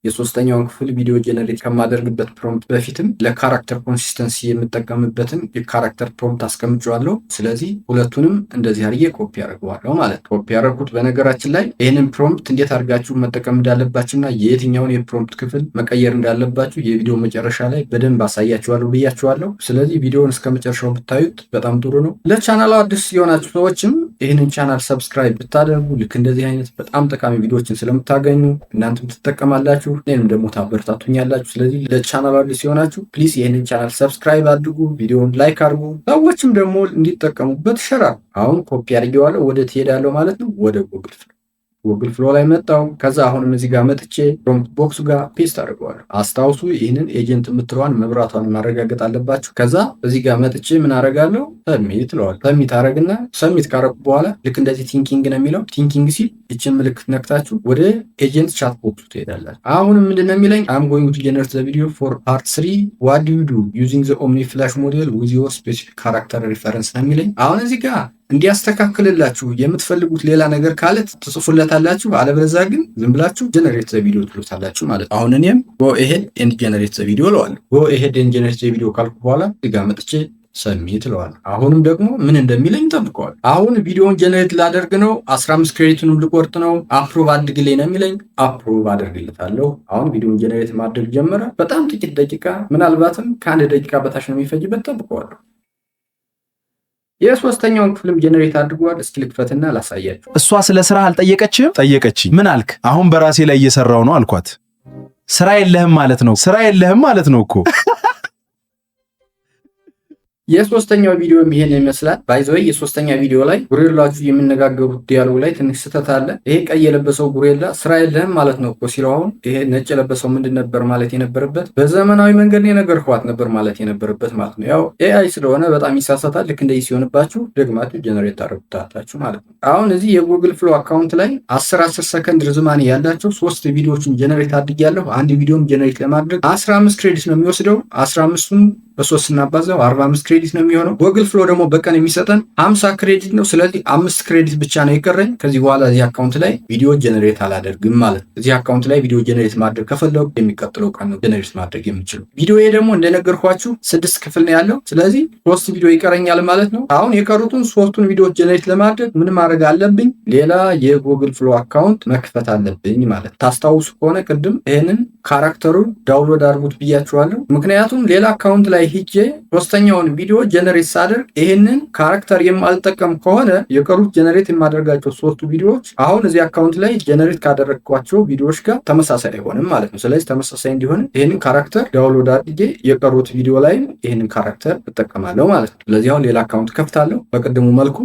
የሶስተኛውን ክፍል ቪዲዮ ጀነሬት ከማደርግበት ፕሮምፕት በፊትም ለካራክተር ኮንሲስተንሲ የምጠቀምበትን የካራክተር ፕሮምፕት አስቀምጫለሁ። ስለዚህ ሁለቱንም እንደዚህ አድርጌ ኮፒ አድርገዋለሁ ማለት ነው። ኮፒ ያደረኩት በነገራችን ላይ ይህንን ፕሮምፕት እንዴት አድርጋችሁ መጠቀም እንዳለባችሁና የየትኛውን የፕሮምፕት ክፍል መቀየር እንዳለባችሁ የቪዲዮ መጨረሻ ላይ በደንብ አሳያችኋለሁ ብያችኋለሁ። ስለዚህ ቪዲዮውን እስከ መጨረሻው ብታዩት በጣም ጥሩ ነው። ለቻናሉ አዲስ የሆናችሁ ሰዎችም ይህንን ቻናል ሰብስክራይብ ብታደርጉ ልክ እንደዚህ አይነት በጣም ጠቃሚ ቪዲዮዎችን ስለምታገኙ እናንተም ትጠቀማላችሁ፣ እኔም ደግሞ ታበረታቱኛላችሁ። ስለዚህ ለቻናሉ አዲስ የሆናችሁ ፕሊዝ ይህንን ቻናል ሰብስክራይብ አድርጉ፣ ቪዲዮውን ላይክ አድርጉ፣ ሰዎችም ደግሞ እንዲጠቀሙበት ሸራ። አሁን ኮፒ አድርጌዋለሁ። ወደ ትሄዳለሁ ማለት ነው ወደ ጉግል ፍሎ ላይ መጣው። ከዛ አሁንም እዚህ ጋር መጥቼ ፕሮምፕት ቦክሱ ጋር ፔስት አድርገዋለሁ። አስታውሱ ይህንን ኤጀንት የምትለዋን መብራቷን ማረጋገጥ አለባችሁ። ከዛ እዚህ ጋር መጥቼ ምን አረጋለሁ? ሰሚት እለዋለሁ። ሰሚት አረግና ሰሚት ካረኩ በኋላ ልክ እንደዚህ ቲንኪንግ ነው የሚለው። ቲንኪንግ ሲል ይችን ምልክት ነክታችሁ ወደ ኤጀንት ቻት ቦክሱ ትሄዳላችሁ። አሁንም ምንድነው የሚለኝ? አም ጎይንግ ቱ ጀነሬት ዘ ቪዲዮ ፎር ፓርት 3 ዋት ዱ ዩ ዱ ዩዚንግ ዘ ኦምኒ ፍላሽ ሞዴል ዊዝ ዮር ስፔሲፊክ ካራክተር ሪፈረንስ ነው የሚለኝ። አሁን እዚህ ጋር እንዲያስተካክልላችሁ የምትፈልጉት ሌላ ነገር ካለ ትጽፉለታላችሁ። አለበለዚያ ግን ዝም ብላችሁ ጀነሬት ዘ ቪዲዮ ትሉታላችሁ ማለት ነው። አሁን እኔም ጎ ኤሄድ ኤንድ ጀነሬት ዘ ቪዲዮ እለዋለሁ። ጎ ኤሄድ ኤንድ ጀነሬት ዘ ቪዲዮ ካልኩ በኋላ እዚህ ጋር መጥቼ ሰሚት እለዋለሁ። አሁንም ደግሞ ምን እንደሚለኝ ጠብቀዋል። አሁን ቪዲዮውን ጀነሬት ላደርግ ነው። 15 ክሬዲቱንም ልቆርጥ ነው። አፕሩቭ አድርግልኝ ነው የሚለኝ። አፕሩቭ አደርግለታለሁ። አሁን ቪዲዮውን ጀነሬት ማድረግ ጀመረ። በጣም ጥቂት ደቂቃ፣ ምናልባትም ከአንድ ደቂቃ በታች ነው የሚፈጅበት። ጠብቀዋለሁ። የሶስተኛውን ክፍልም ጀነሬት አድርጓል። እስኪ ልክፈትና ላሳያችሁ። እሷ ስለ ስራ አልጠየቀችም? ጠየቀችኝ። ምን አልክ? አሁን በራሴ ላይ እየሰራው ነው አልኳት። ስራ የለህም ማለት ነው? ስራ የለህም ማለት ነው እኮ። የሶስተኛው ቪዲዮ ይሄን ይመስላል። ባይዘይ የሶስተኛ ቪዲዮ ላይ ጉሬላዎቹ የሚነጋገሩት ዲያሎግ ላይ ትንሽ ስህተት አለ። ይሄ ቀይ የለበሰው ጉሬላ ስራ የለህም ማለት ነው እኮ ሲለው፣ አሁን ይሄ ነጭ የለበሰው ምንድን ነበር ማለት የነበረበት? በዘመናዊ መንገድ የነገርኳት ነበር ማለት የነበረበት ማለት ነው። ያው ኤአይ ስለሆነ በጣም ይሳሳታል። ልክ እንደዚህ ሲሆንባችሁ ደግማችሁ ጀነሬት ታደርጉታላችሁ ማለት ነው። አሁን እዚህ የጉግል ፍሎ አካውንት ላይ 10 ሰከንድ ርዝማኔ ያላቸው 3 ቪዲዮዎችን ጀነሬት አድርጌያለሁ። አንድ ቪዲዮም ጀነሬት ለማድረግ 15 ክሬዲት ነው የሚወስደው። 15ቱን በ3 ስናባዛው 45 ክሬዲት ነው የሚሆነው። ጉግል ፍሎ ደግሞ በቀን የሚሰጠን 50 ክሬዲት ነው። ስለዚህ 5 ክሬዲት ብቻ ነው የቀረኝ። ከዚህ በኋላ እዚህ አካውንት ላይ ቪዲዮ ጀነሬት አላደርግም ማለት ነው። እዚህ አካውንት ላይ ቪዲዮ ጀነሬት ማድረግ ከፈለጉ የሚቀጥለው ቀን ነው ጀነሬት ማድረግ የምችለው። ቪዲዮ ደግሞ እንደነገርኳችሁ 6 ክፍል ነው ያለው። ስለዚህ 3 ቪዲዮ ይቀረኛል ማለት ነው። አሁን የቀሩትን 3ቱን ቪዲዮዎች ጀነሬት ለማድረግ ምን ማድረግ አለብኝ? ሌላ የጉግል ፍሎ አካውንት መክፈት አለብኝ ማለት። ታስታውሱ ከሆነ ቅድም ይሄንን ካራክተሩን ዳውንሎድ አድርጉት ብያችኋለሁ። ምክንያቱም ሌላ አካውንት ላይ ሂጄ ሶስተኛውን ቪዲዮ ጀነሬት ሳደርግ ይሄንን ካራክተር የማልጠቀም ከሆነ የቀሩት ጀነሬት የማደርጋቸው 3ቱ ቪዲዮዎች አሁን እዚህ አካውንት ላይ ጀነሬት ካደረግኳቸው ቪዲዮዎች ጋር ተመሳሳይ አይሆንም ማለት ነው። ስለዚህ ተመሳሳይ እንዲሆን ይሄንን ካራክተር ዳውንሎድ አድርጌ የቀሩት ቪዲዮ ላይ ይሄንን ካራክተር እጠቀማለሁ ማለት ነው። ስለዚህ አሁን ሌላ አካውንት ከፍታለሁ በቅድሙ መልኩ።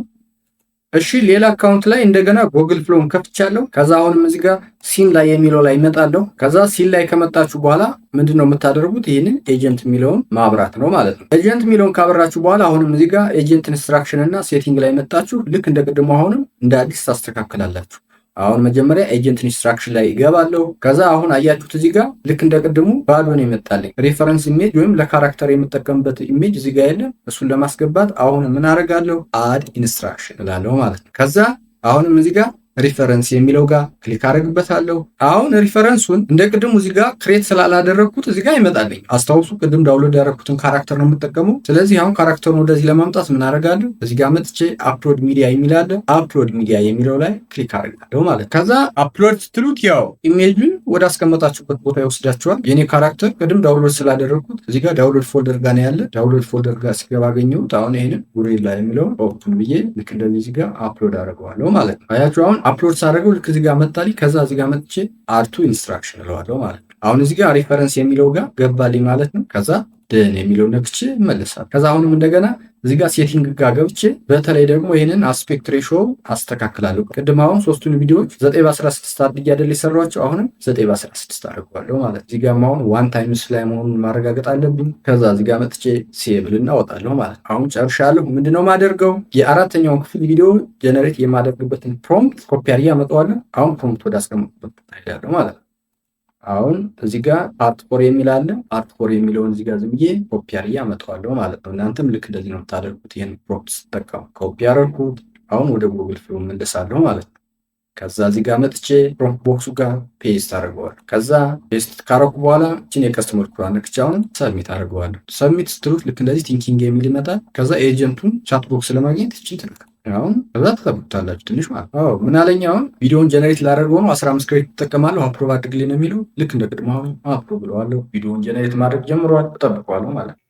እሺ ሌላ አካውንት ላይ እንደገና ጉግል ፍሎን ከፍቻለሁ። ከዛ አሁንም እዚህ ጋር ሲን ላይ የሚለው ላይ እመጣለሁ። ከዛ ሲን ላይ ከመጣችሁ በኋላ ምንድነው የምታደርጉት? ይህንን ኤጀንት የሚለውን ማብራት ነው ማለት ነው። ኤጀንት የሚለውን ካበራችሁ በኋላ አሁንም እዚህ ጋር ኤጀንት ኢንስትራክሽን እና ሴቲንግ ላይ መጣችሁ። ልክ እንደ ቅድሙ አሁንም እንደ አዲስ ታስተካክላላችሁ። አሁን መጀመሪያ ኤጀንት ኢንስትራክሽን ላይ ይገባለሁ። ከዛ አሁን አያችሁት እዚህ ጋር ልክ እንደ ቅድሙ ባዶ ነው የመጣልኝ። ሬፈረንስ ኢሜጅ ወይም ለካራክተር የምጠቀምበት ኢሜጅ እዚህ ጋር የለም። እሱን ለማስገባት አሁን ምን አደርጋለሁ? አድ ኢንስትራክሽን እላለሁ ማለት ነው። ከዛ አሁንም እዚህ ጋር ሪፈረንስ የሚለው ጋር ክሊክ አደርግበታለሁ። አሁን ሪፈረንሱን እንደ ቅድሙ እዚህ ጋር ክሬት ስላላደረግኩት እዚህ ጋር ይመጣልኝ። አስታውሱ ቅድም ዳውንሎድ ያደረግኩትን ካራክተር ነው የምጠቀመው። ስለዚህ አሁን ካራክተሩን ወደዚህ ለማምጣት ምን አደርጋለሁ? እዚህ ጋር መጥቼ አፕሎድ ሚዲያ የሚል አለ። አፕሎድ ሚዲያ የሚለው ላይ ክሊክ አደርጋለሁ ማለት። ከዛ አፕሎድ ስትሉት ያው ኢሜጁን ወደ አስቀመጣችሁበት ቦታ ይወስዳችኋል። የኔ ካራክተር ቅድም ዳውንሎድ ስላደረግኩት እዚህ ጋር ዳውንሎድ ፎልደር ጋር ነው ያለ። ዳውንሎድ ፎልደር ጋር ሲገባ አገኘሁት። አሁን ይሄንን ጉሬላ የሚለውን ኦፕን ብዬ ልክ እንደዚህ እዚህ ጋር አፕሎድ አደርገዋለሁ ማለት ነው። አያችሁ አሁን አፕሎድ ሳደርገው ልክ እዚህ ጋር መጣልኝ። ከዛ እዚህ ጋር መጥቼ አርቱ ኢንስትራክሽን እለዋለሁ ማለት ነው። አሁን እዚህ ጋር ሪፈረንስ የሚለው ጋር ገባልኝ ማለት ነው። ከዛ ደን የሚለው ነክቼ እመለሳለሁ። ከዛ አሁንም እንደገና እዚህ ጋር ሴቲንግ ጋር ገብቼ በተለይ ደግሞ ይሄንን አስፔክት ሬሾ አስተካክላለሁ። ቅድም አሁን 3ቱን ቪዲዮዎች 9:16 አድርጌ አይደል የሰራኋቸው፣ አሁንም 9:16 አደርገዋለሁ ማለት። እዚህ ጋር አሁን 1 ታይምስ ላይ መሆኑን ማረጋገጥ አለብኝ። ከዛ እዚህ ጋር መጥቼ ሴብል እናወጣለሁ ማለት። አሁን ጨርሻለሁ። ምንድነው ማደርገው? የአራተኛውን ክፍል ቪዲዮ ጀነሬት የማደርግበትን ፕሮምፕት ኮፒ አድርጌ አመጣዋለሁ። አሁን ፕሮምፕት ወደ አስቀምጥበት ሄዳለሁ ማለት። አሁን እዚህ ጋር ፓርት 4 የሚል አለ። ፓርት 4 የሚለውን እዚህ ጋር ዝም ብዬ ኮፒ አድርጌ አመጣዋለሁ ማለት ነው። እናንተም ልክ እንደዚህ ነው የምታደርጉት። ይሄን ፕሮምፕት ስትጠቀሙ ኮፒ አደረኩት። አሁን ወደ ጉግል ፍሎ እመለሳለሁ ማለት ነው። ከዛ እዚህ ጋር መጥቼ ፕሮምፕት ቦክሱ ጋር ፔስት አደርገዋለሁ። ከዛ ፔስት ካረኩ በኋላ እቺን የከስተመር ኩራን ነክቻውን ሰብሚት አደርገዋለሁ። ሰብሚት ስትሉት ልክ እንደዚህ ቲንኪንግ የሚል ይመጣል። ከዛ ኤጀንቱን ቻት ቦክስ ለማግኘት እቺን ትልክ አሁን ከዛ ተጠብቁታላችሁ ትንሽ ማለት ነው። ምን አለኝ? አሁን ቪዲዮውን ጀነሬት ላደርገው ነው 15 ክሬዲት ተጠቀማለሁ። አፕሮቭ አድርግልኝ ነው የሚለው። ልክ እንደ ቅድሞ አሁን አፕሮቭ ብለዋለሁ። ቪዲዮውን ጀነሬት ማድረግ ጀምሯል። ተጠብቀዋለሁ ማለት ነው።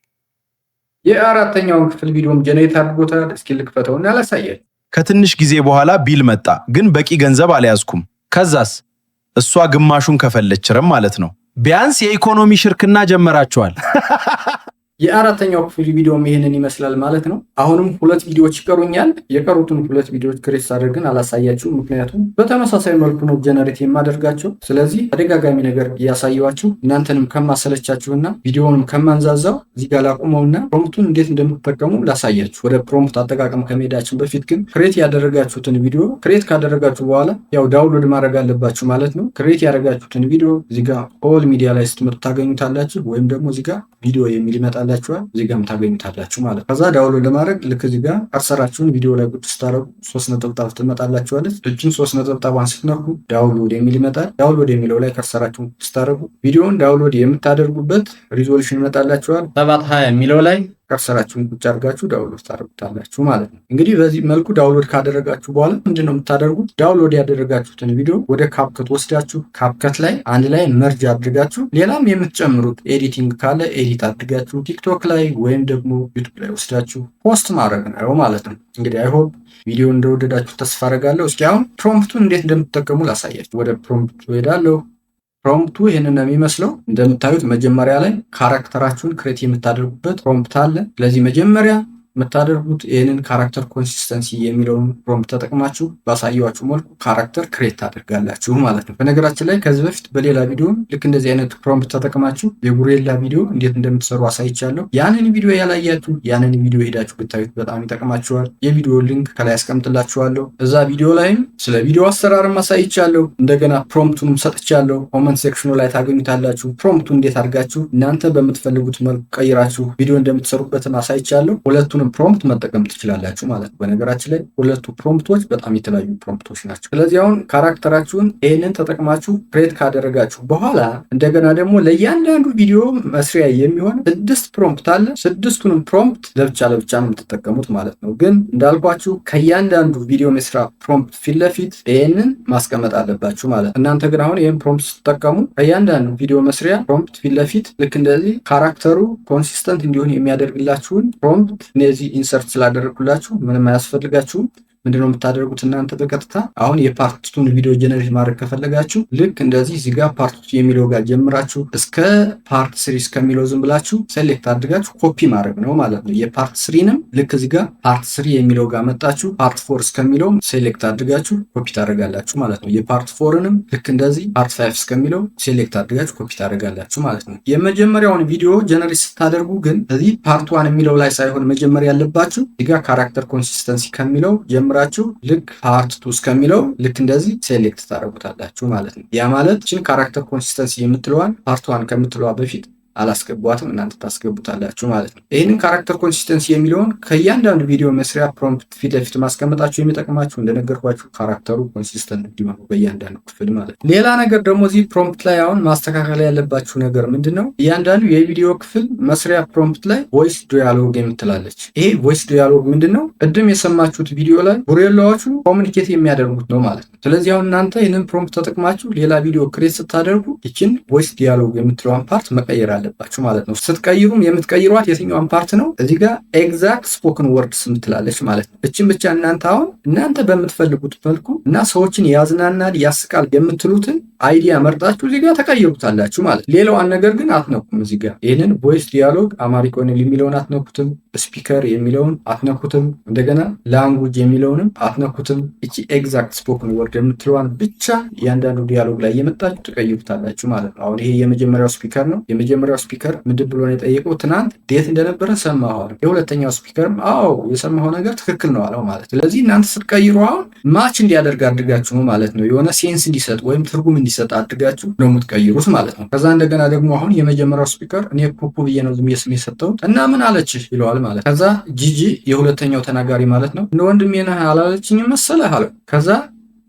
የአራተኛውን ክፍል ቪዲዮም ጀነሬት አድርጎታል። እስኪ ልክፈተውና ያላሳያል። ከትንሽ ጊዜ በኋላ ቢል መጣ፣ ግን በቂ ገንዘብ አልያዝኩም። ከዛስ እሷ ግማሹን ከፈለችረም ማለት ነው። ቢያንስ የኢኮኖሚ ሽርክና ጀመራቸዋል። የአራተኛው ክፍል ቪዲዮም ይሄንን ይመስላል ማለት ነው። አሁንም 2 ቪዲዮዎች ይቀሩኛል። የቀሩትን 2 ቪዲዮዎች ክሬት አድርገን አላሳያችሁም፣ ምክንያቱም በተመሳሳይ መልኩ ነው ጀነሬት የማደርጋቸው። ስለዚህ ተደጋጋሚ ነገር እያሳየኋችሁ እናንተንም ከማሰለቻችሁና ቪዲዮውንም ከማንዛዛው እዚህ ጋር ላቁመውና ፕሮምፕቱን እንዴት እንደምትጠቀሙ ላሳያችሁ። ወደ ፕሮምፕት አጠቃቀም ከመሄዳችን በፊት ግን ክሬት ያደረጋችሁትን ቪዲዮ ክሬት ካደረጋችሁ በኋላ ያው ዳውንሎድ ማድረግ አለባችሁ ማለት ነው። ክሬት ያደረጋችሁትን ቪዲዮ እዚህ ጋር ኦል ሚዲያ ላይ ስትመጡ ታገኙታላችሁ፣ ወይም ደግሞ እዚህ ጋር ቪዲዮ የሚል ይመጣላችኋል። እዚህ ጋርም ታገኙታላችሁ ማለት። ከዛ ዳውንሎድ ለማድረግ ልክ እዚህ ጋር ከርሰራችሁን ቪዲዮ ላይ ቁጭ ስታረጉ 3 ነጠብጣብ ትመጣላችኋለች። እቺን 3 ነጠብጣቧን ስትነኩ ዳውንሎድ የሚል ይመጣል። ዳውንሎድ የሚለው ላይ ከርሰራችሁን ስታረጉ ቪዲዮውን ዳውንሎድ የምታደርጉበት ሪዞሉሽን ይመጣላችኋል። 720 የሚለው ላይ ከርሰራችሁን ቁጭ አድርጋችሁ ዳውንሎድ ታደርጉታላችሁ ማለት ነው። እንግዲህ በዚህ መልኩ ዳውንሎድ ካደረጋችሁ በኋላ ምንድን ነው የምታደርጉት? ዳውንሎድ ያደረጋችሁትን ቪዲዮ ወደ ካፕከት ወስዳችሁ ካፕከት ላይ አንድ ላይ መርጅ አድርጋችሁ ሌላም የምትጨምሩት ኤዲቲንግ ካለ ኤዲት አድርጋችሁ ቲክቶክ ላይ ወይም ደግሞ ዩቱብ ላይ ወስዳችሁ ፖስት ማድረግ ነው ማለት ነው። እንግዲህ አይሆፕ ቪዲዮ እንደወደዳችሁ ተስፋ አደርጋለሁ። እስኪ አሁን ፕሮምፕቱን እንዴት እንደምትጠቀሙ ላሳያችሁ። ወደ ፕሮምፕቱ ሄዳለሁ። ፕሮምፕቱ ይህንን ነው የሚመስለው። እንደምታዩት መጀመሪያ ላይ ካራክተራችሁን ክሬት የምታደርጉበት ፕሮምፕት አለ። ስለዚህ መጀመሪያ የምታደርጉት ይህንን ካራክተር ኮንሲስተንሲ የሚለውን ፕሮምፕት ተጠቅማችሁ ባሳየኋችሁ መልኩ ካራክተር ክሬት ታደርጋላችሁ ማለት ነው። በነገራችን ላይ ከዚህ በፊት በሌላ ቪዲዮ ልክ እንደዚህ አይነት ፕሮምፕት ተጠቅማችሁ የጉሬላ ቪዲዮ እንዴት እንደምትሰሩ አሳይቻለሁ። ያንን ቪዲዮ ያላያችሁ ያንን ቪዲዮ ሄዳችሁ ብታዩት በጣም ይጠቅማችኋል። የቪዲዮ ሊንክ ከላይ አስቀምጥላችኋለሁ። እዛ ቪዲዮ ላይም ስለ ቪዲዮ አሰራርም አሳይቻለሁ። እንደገና ፕሮምፕቱንም ሰጥቻለሁ። ኮመንት ሴክሽኑ ላይ ታገኙታላችሁ። ፕሮምፕቱ እንዴት አድርጋችሁ እናንተ በምትፈልጉት መልኩ ቀይራችሁ ቪዲዮ እንደምትሰሩበትም አሳይቻለሁ። ሁለቱንም ፕሮምፕት መጠቀም ትችላላችሁ ማለት ነው። በነገራችን ላይ ሁለቱ ፕሮምፕቶች በጣም የተለያዩ ፕሮምፕቶች ናቸው። ስለዚህ አሁን ካራክተራችሁን ይህንን ተጠቅማችሁ ክሬት ካደረጋችሁ በኋላ እንደገና ደግሞ ለእያንዳንዱ ቪዲዮ መስሪያ የሚሆን 6 ፕሮምፕት አለ። 6ቱንም ፕሮምፕት ለብቻ ለብቻ ነው የምትጠቀሙት ማለት ነው። ግን እንዳልኳችሁ ከእያንዳንዱ ቪዲዮ መስሪያ ፕሮምፕት ፊት ለፊት ይህንን ማስቀመጥ አለባችሁ ማለት ነው። እናንተ ግን አሁን ይህን ፕሮምፕት ስትጠቀሙ ከእያንዳንዱ ቪዲዮ መስሪያ ፕሮምፕት ፊት ለፊት ልክ እንደዚህ ካራክተሩ ኮንሲስተንት እንዲሆን የሚያደርግላችሁን ፕሮምፕት ኢንሰርት ስላደረግኩላችሁ ምንም አያስፈልጋችሁም። ምንድነው የምታደርጉት እናንተ በቀጥታ አሁን የፓርት 2 ቪዲዮ ጀነሬት ማድረግ ከፈለጋችሁ ልክ እንደዚህ እዚህ ጋር ፓርት 2 የሚለው ጋር ጀምራችሁ እስከ ፓርት 3 እስከሚለው ዝም ብላችሁ ሴሌክት አድርጋችሁ ኮፒ ማድረግ ነው ማለት ነው። የፓርት 3ንም ልክ እዚህ ጋር ፓርት 3 የሚለው ጋር መጣችሁ ፓርት 4 እስከሚለው ሴሌክት አድርጋችሁ ኮፒ ታደርጋላችሁ ማለት ነው። የፓርት 4ንም ልክ እንደዚህ ፓርት 5 እስከሚለው ሴሌክት አድርጋችሁ ኮፒ ታደርጋላችሁ ማለት ነው። የመጀመሪያውን ቪዲዮ ጀነሬት ስታደርጉ ግን እዚህ ፓርት 1 የሚለው ላይ ሳይሆን መጀመሪያ ያለባችሁ እዚህ ጋር ካራክተር ኮንሲስተንሲ ከሚለው ጀምራችሁ ልክ ፓርት 2 እስከሚለው ልክ እንደዚህ ሴሌክት ታደርጉታላችሁ ማለት ነው። ያ ማለት ችን ካራክተር ኮንሲስተንሲ የምትለዋን ፓርት 1 ከምትለዋ በፊት አላስገቧትም እናንተ ታስገቡታላችሁ ማለት ነው። ይህንን ካራክተር ኮንሲስተንሲ የሚለውን ከእያንዳንዱ ቪዲዮ መስሪያ ፕሮምፕት ፊት ለፊት ማስቀመጣችሁ የሚጠቅማችሁ እንደነገርኳችሁ ካራክተሩ ኮንሲስተንት እንዲሆኑ በእያንዳንዱ ክፍል ማለት ነው። ሌላ ነገር ደግሞ እዚህ ፕሮምፕት ላይ አሁን ማስተካከል ያለባችሁ ነገር ምንድን ነው? እያንዳንዱ የቪዲዮ ክፍል መስሪያ ፕሮምፕት ላይ ቮይስ ዲያሎግ የምትላለች። ይሄ ቮይስ ዲያሎግ ምንድን ነው? ቅድም የሰማችሁት ቪዲዮ ላይ ጉሬላዎቹ ኮሚኒኬት የሚያደርጉት ነው ማለት ነው። ስለዚህ አሁን እናንተ ይህንን ፕሮምፕት ተጠቅማችሁ ሌላ ቪዲዮ ክሬት ስታደርጉ ይችን ቮይስ ዲያሎግ የምትለዋን ፓርት መቀየር አለባችሁ ማለት ነው። ስትቀይሩም የምትቀይሯት የትኛዋን ፓርት ነው? እዚህ ጋር ኤግዛክት ስፖክን ወርድስ ምትላለች ማለት ነው። እችን ብቻ እናንተ አሁን እናንተ በምትፈልጉት መልኩ እና ሰዎችን ያዝናናል ያስቃል የምትሉትን አይዲያ መርጣችሁ እዚህ ጋር ተቀይሩታላችሁ ማለት ነው። ሌላዋን ነገር ግን አትነኩም። እዚህ ጋር ይህንን ቮይስ ዲያሎግ አማሪክ ኦንሊ የሚለውን አትነኩትም። ስፒከር የሚለውን አትነኩትም። እንደገና ላንጉጅ የሚለውንም አትነኩትም። እቺ ኤግዛክት ስፖክን ወርድ የምትለዋን ብቻ እያንዳንዱ ዲያሎግ ላይ የመጣችሁ ተቀይሩታላችሁ ማለት ነው። አሁን ይሄ የመጀመሪያው ስፒከር ነው። የመጀመሪያው ስፒከር ምንድን ብሎ ነው የጠየቀው? ትናንት ዴት እንደነበረ ሰማሁ አለ። የሁለተኛው ስፒከርም አዎ የሰማኸው ነገር ትክክል ነው አለው ማለት። ስለዚህ እናንተ ስትቀይሩ አሁን ማች እንዲያደርግ አድርጋችሁ ነው ማለት ነው። የሆነ ሴንስ እንዲሰጥ ወይም ትርጉም እንዲሰጥ አድርጋችሁ ነው የምትቀይሩት ማለት ነው። ከዛ እንደገና ደግሞ አሁን የመጀመሪያው ስፒከር እኔ ፑፑ ብዬ ነው ዝም ስም የሰጠሁት እና ምን አለችህ ይለዋል ማለት። ከዛ ጂጂ የሁለተኛው ተናጋሪ ማለት ነው እንደ ወንድሜ ነህ አላለችኝም መሰለህ አለው። ከዛ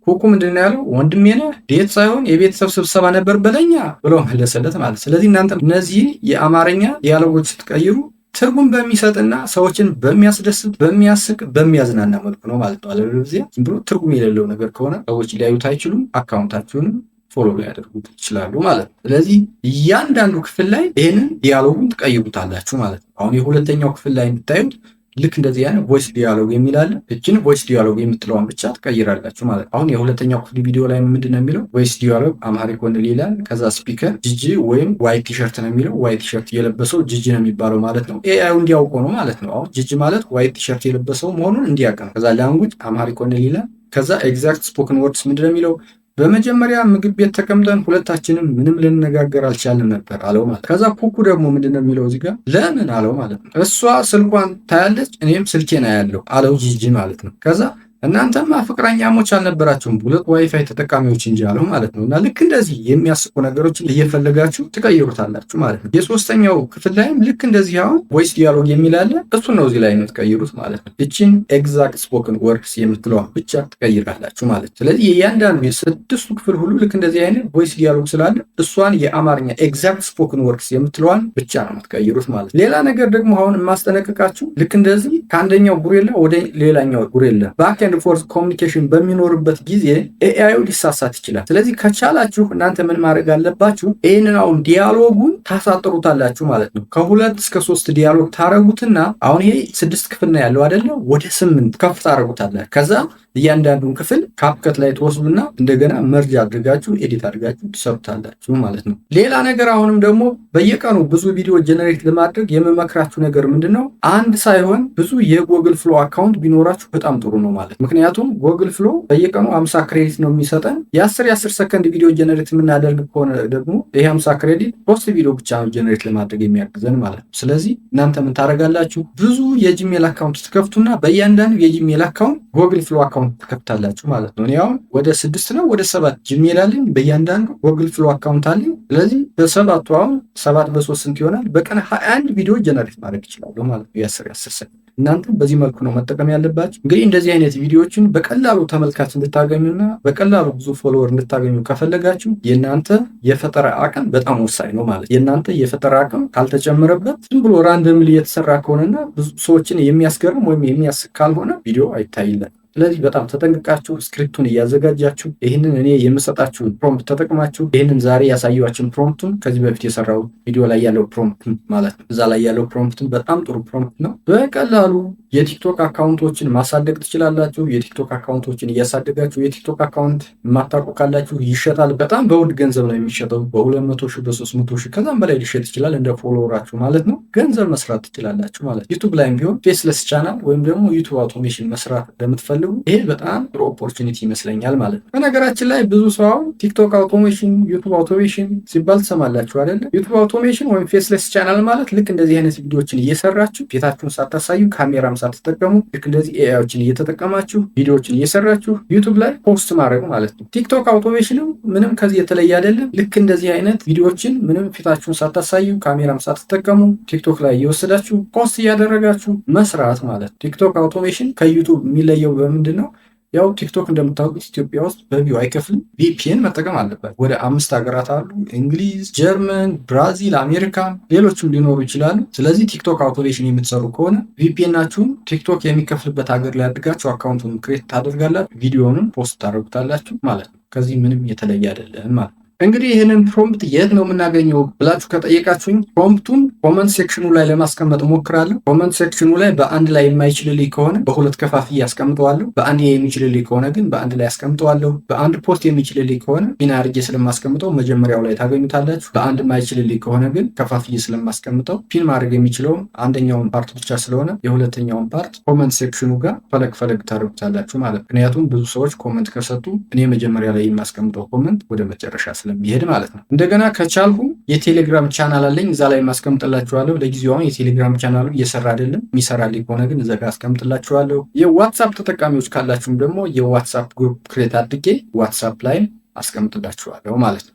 ኩኩ ምንድን ያለው? ወንድሜ ነህ ዴት ሳይሆን የቤተሰብ ስብሰባ ነበር በለኛ ብሎ መለሰለት ማለት። ስለዚህ እናንተ እነዚህን የአማርኛ ዲያሎጎች ስትቀይሩ ትርጉም በሚሰጥና ሰዎችን በሚያስደስት በሚያስቅ በሚያዝናና መልኩ ነው ማለት ነው። አለበለዚያ ዝም ብሎ ትርጉም የሌለው ነገር ከሆነ ሰዎች ሊያዩት አይችሉም። አካውንታችሁንም ፎሎ ሊያደርጉት ይችላሉ ማለት ነው። ስለዚህ እያንዳንዱ ክፍል ላይ ይህንን ዲያሎጉን ትቀይሩታላችሁ ማለት ነው። አሁን የሁለተኛው ክፍል ላይ የምታዩት ልክ እንደዚህ አይነት ቮይስ ዲያሎግ የሚላለ እችን ቮይስ ዲያሎግ የምትለዋን ብቻ ትቀይራላችሁ ማለት ነው። አሁን የሁለተኛው ክፍል ቪዲዮ ላይ ምንድን ነው የሚለው? ቮይስ ዲያሎግ አማሪክ ኦንሊ ይላል። ከዛ ስፒከር ጂጂ ወይም ዋይት ቲሸርት ነው የሚለው። ዋይት ቲሸርት የለበሰው ጂጂ ነው የሚባለው ማለት ነው። ኤአዩ እንዲያውቀው ነው ማለት ነው። አሁን ጂጂ ማለት ዋይት ቲሸርት የለበሰው መሆኑን እንዲያውቅ ነው። ከዛ ላንጉጅ አማሪክ ኦንሊ ይላል። ከዛ ኤግዛክት ስፖክን ወርድስ ምንድን ነው የሚለው? በመጀመሪያ ምግብ ቤት ተቀምጠን ሁለታችንም ምንም ልንነጋገር አልቻልንም ነበር አለው ማለት። ከዛ ኩኩ ደግሞ ምንድነው የሚለው እዚህ ጋር? ለምን አለው ማለት ነው። እሷ ስልኳን ታያለች እኔም ስልኬን አያለሁ አለው ጂጂ ማለት ነው። ከዛ እናንተማ ፍቅረኛሞች አልነበራችሁም፣ ሁለት ዋይፋይ ተጠቃሚዎች እንጂ አለው ማለት ነው። እና ልክ እንደዚህ የሚያስቁ ነገሮችን እየፈለጋችሁ ትቀይሩታላችሁ ማለት ነው። የሶስተኛው ክፍል ላይም ልክ እንደዚህ አሁን ቮይስ ዲያሎግ የሚል አለ። እሱ ነው እዚህ ላይ የምትቀይሩት ማለት ነው። እቺን ኤግዛክት ስፖክን ወርድስ የምትለዋን ብቻ ትቀይራላችሁ ማለት ነው። ስለዚህ የእያንዳንዱ የስድስቱ ክፍል ሁሉ ልክ እንደዚህ አይነት ቮይስ ዲያሎግ ስላለ እሷን የአማርኛ ኤግዛክት ስፖክን ወርድስ የምትለዋን ብቻ ነው የምትቀይሩት ማለት ነው። ሌላ ነገር ደግሞ አሁን የማስጠነቅቃችሁ ልክ እንደዚህ ከአንደኛው ጉሬላ ወደ ሌላኛው ጉሬላ ባክ ኤንድ ፎርስ ኮሚኒኬሽን በሚኖርበት ጊዜ ኤአዩ ሊሳሳት ይችላል። ስለዚህ ከቻላችሁ እናንተ ምን ማድረግ አለባችሁ? ይህንን አሁን ዲያሎጉን ታሳጥሩታላችሁ ማለት ነው። ከ2 እስከ 3 ዲያሎግ ታረጉትና አሁን ይሄ 6 ክፍል ነው ያለው አይደለ? ወደ 8 ከፍ ታረጉታላችሁ። ከዛ እያንዳንዱን ክፍል ካፕከት ላይ ተወስዱና እንደገና መርጅ አድርጋችሁ ኤዲት አድርጋችሁ ትሰሩታላችሁ ማለት ነው። ሌላ ነገር አሁንም ደግሞ በየቀኑ ብዙ ቪዲዮ ጀነሬት ለማድረግ የምመክራችሁ ነገር ምንድነው? አንድ ሳይሆን ብዙ የጎግል ፍሎ አካውንት ቢኖራችሁ በጣም ጥሩ ነው ማለት። ምክንያቱም ጎግል ፍሎ በየቀኑ 50 ክሬዲት ነው የሚሰጠን። የ10 ሰከንድ ቪዲዮ ጀነሬት የምናደርግ ከሆነ ደግሞ ይሄ 50 ክሬዲት 3 ቪዲዮ ብቻ ነው ጀነሬት ለማድረግ የሚያግዘን ማለት ነው። ስለዚህ እናንተ ምን ታደርጋላችሁ? ብዙ የጂሜል አካውንት ትከፍቱና በእያንዳንዱ የጂሜል አካውንት ጎግል ፍሎ አካውንት ትከፍታላችሁ ማለት ነው። እኔ አሁን ወደ 6 ነው ወደ 7 ጂሜል አለኝ። በእያንዳንዱ ጎግል ፍሎ አካውንት አለኝ። ስለዚህ በሰባቱ አሁን 7 በ3 ስንት ይሆናል? በቀን 21 ቪዲዮ ጀነሬት ማድረግ ይችላሉ ማለት ነው። የ10 ሰከንድ እናንተ በዚህ መልኩ ነው መጠቀም ያለባችሁ። እንግዲህ እንደዚህ አይነት ቪዲዮዎችን በቀላሉ ተመልካች እንድታገኙና በቀላሉ ብዙ ፎሎወር እንድታገኙ ከፈለጋችሁ የእናንተ የፈጠራ አቅም በጣም ወሳኝ ነው ማለት። የእናንተ የፈጠራ አቅም ካልተጨመረበት ዝም ብሎ ራንደምሊ የተሰራ ከሆነና ብዙ ሰዎችን የሚያስገርም ወይም የሚያስቅ ካልሆነ ቪዲዮ አይታይለን። ስለዚህ በጣም ተጠንቅቃችሁ ስክሪፕቱን እያዘጋጃችሁ ይህንን እኔ የምሰጣችሁን ፕሮምፕት ተጠቅማችሁ ይህንን ዛሬ ያሳየኋችሁን ፕሮምፕቱን ከዚህ በፊት የሰራው ቪዲዮ ላይ ያለው ፕሮምፕት ማለት ነው። እዛ ላይ ያለው ፕሮምፕትን በጣም ጥሩ ፕሮምፕት ነው። በቀላሉ የቲክቶክ አካውንቶችን ማሳደግ ትችላላችሁ። የቲክቶክ አካውንቶችን እያሳደጋችሁ የቲክቶክ አካውንት የማታውቁ ካላችሁ ይሸጣል። በጣም በውድ ገንዘብ ነው የሚሸጠው። በ200 ሺህ በ300 ሺህ ከዛም በላይ ሊሸጥ ይችላል። እንደ ፎሎወራችሁ ማለት ነው። ገንዘብ መስራት ትችላላችሁ ማለት። ዩቱብ ላይም ቢሆን ፌስለስ ቻናል ወይም ደግሞ ዩቱብ አውቶሜሽን መስራት እንደምትፈልጉ ይሄ በጣም ጥሩ ኦፖርቹኒቲ ይመስለኛል ማለት ነው። በነገራችን ላይ ብዙ ሰው ቲክቶክ አውቶሜሽን፣ ዩቱብ አውቶሜሽን ሲባል ትሰማላችሁ አይደለ? ዩቱብ አውቶሜሽን ወይም ፌስለስ ቻናል ማለት ልክ እንደዚህ አይነት ቪዲዮዎችን እየሰራችሁ ፊታችሁን ሳታሳዩ ካሜራም ሳትጠቀሙ ልክ እንደዚህ ኤአይዎችን እየተጠቀማችሁ ቪዲዮዎችን እየሰራችሁ ዩቱብ ላይ ፖስት ማድረግ ማለት ነው። ቲክቶክ አውቶሜሽንም ምንም ከዚህ የተለየ አይደለም። ልክ እንደዚህ አይነት ቪዲዮዎችን ምንም ፊታችሁን ሳታሳዩ ካሜራም ሳትጠቀሙ ቲክቶክ ላይ እየወሰዳችሁ ፖስት እያደረጋችሁ መስራት ማለት ነው። ቲክቶክ አውቶሜሽን ከዩቱብ የሚለየው በምንድን ነው? ያው ቲክቶክ እንደምታውቁት ኢትዮጵያ ውስጥ በቪው አይከፍልም። ቪፒኤን መጠቀም አለበት። ወደ 5 ሀገራት አሉ። እንግሊዝ፣ ጀርመን፣ ብራዚል፣ አሜሪካ ሌሎችም ሊኖሩ ይችላሉ። ስለዚህ ቲክቶክ አውቶሜሽን የምትሰሩ ከሆነ ቪፒኤናችሁን ቲክቶክ የሚከፍልበት ሀገር ላይ አድርጋችሁ አካውንቱን ክሬት ታደርጋላችሁ፣ ቪዲዮንም ፖስት ታደርጉታላችሁ ማለት ነው። ከዚህ ምንም የተለየ አይደለም ማለት ነው። እንግዲህ ይህንን ፕሮምፕት የት ነው የምናገኘው ብላችሁ ከጠየቃችሁኝ ፕሮምፕቱን ኮመንት ሴክሽኑ ላይ ለማስቀመጥ ሞክራለሁ። ኮመንት ሴክሽኑ ላይ በአንድ ላይ የማይችልልኝ ከሆነ በሁለት ከፋፍዬ ያስቀምጠዋለሁ። በአንድ የሚችልልኝ ከሆነ ግን በአንድ ላይ ያስቀምጠዋለሁ። በአንድ ፖስት የሚችልልኝ ከሆነ ፒን አድርጌ ስለማስቀምጠው መጀመሪያው ላይ ታገኙታላችሁ። በአንድ የማይችልልኝ ከሆነ ግን ከፋፍዬ ስለማስቀምጠው ፒን ማድረግ የሚችለውም አንደኛውን ፓርት ብቻ ስለሆነ የሁለተኛውን ፓርት ኮመንት ሴክሽኑ ጋር ፈለግ ታደርጉታላችሁ ማለት። ምክንያቱም ብዙ ሰዎች ኮመንት ከሰጡ እኔ መጀመሪያ ላይ የማስቀምጠው ኮመንት ወደ መጨረሻ ስለሚሄድ ማለት ነው። እንደገና ከቻልኩ የቴሌግራም ቻናል አለኝ፣ እዛ ላይ ማስቀምጥላችኋለሁ። ለጊዜው አሁን የቴሌግራም ቻናሉ እየሰራ አይደለም። የሚሰራልኝ ከሆነ ግን እዛ ጋር አስቀምጥላችኋለሁ። የዋትሳፕ ተጠቃሚዎች ካላችሁም ደግሞ የዋትሳፕ ግሩፕ ክሬት አድርጌ ዋትሳፕ ላይ አስቀምጥላችኋለሁ ማለት ነው።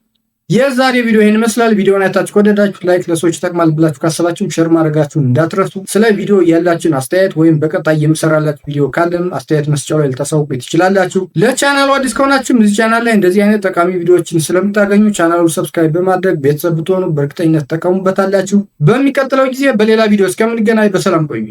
የዛሬ ቪዲዮ ይህን ይመስላል። ቪዲዮውን አይታችሁ ከወደዳችሁ ላይክ፣ ለሰዎች ይጠቅማል ብላችሁ ካሰባችሁ ሼር ማድረጋችሁን እንዳትረሱ። ስለ ቪዲዮ ያላችሁን አስተያየት ወይም በቀጣይ የምሰራላችሁ ቪዲዮ ካለም አስተያየት መስጫው ላይ ልታሳውቁ ትችላላችሁ። ለቻናሉ አዲስ ከሆናችሁም እዚህ ቻናል ላይ እንደዚህ አይነት ጠቃሚ ቪዲዮዎችን ስለምታገኙ ቻናሉን ሰብስክራይብ በማድረግ ቤተሰብ ብትሆኑ በእርግጠኝነት ተጠቀሙበታላችሁ። በሚቀጥለው ጊዜ በሌላ ቪዲዮ እስከምንገናኝ በሰላም ቆዩ።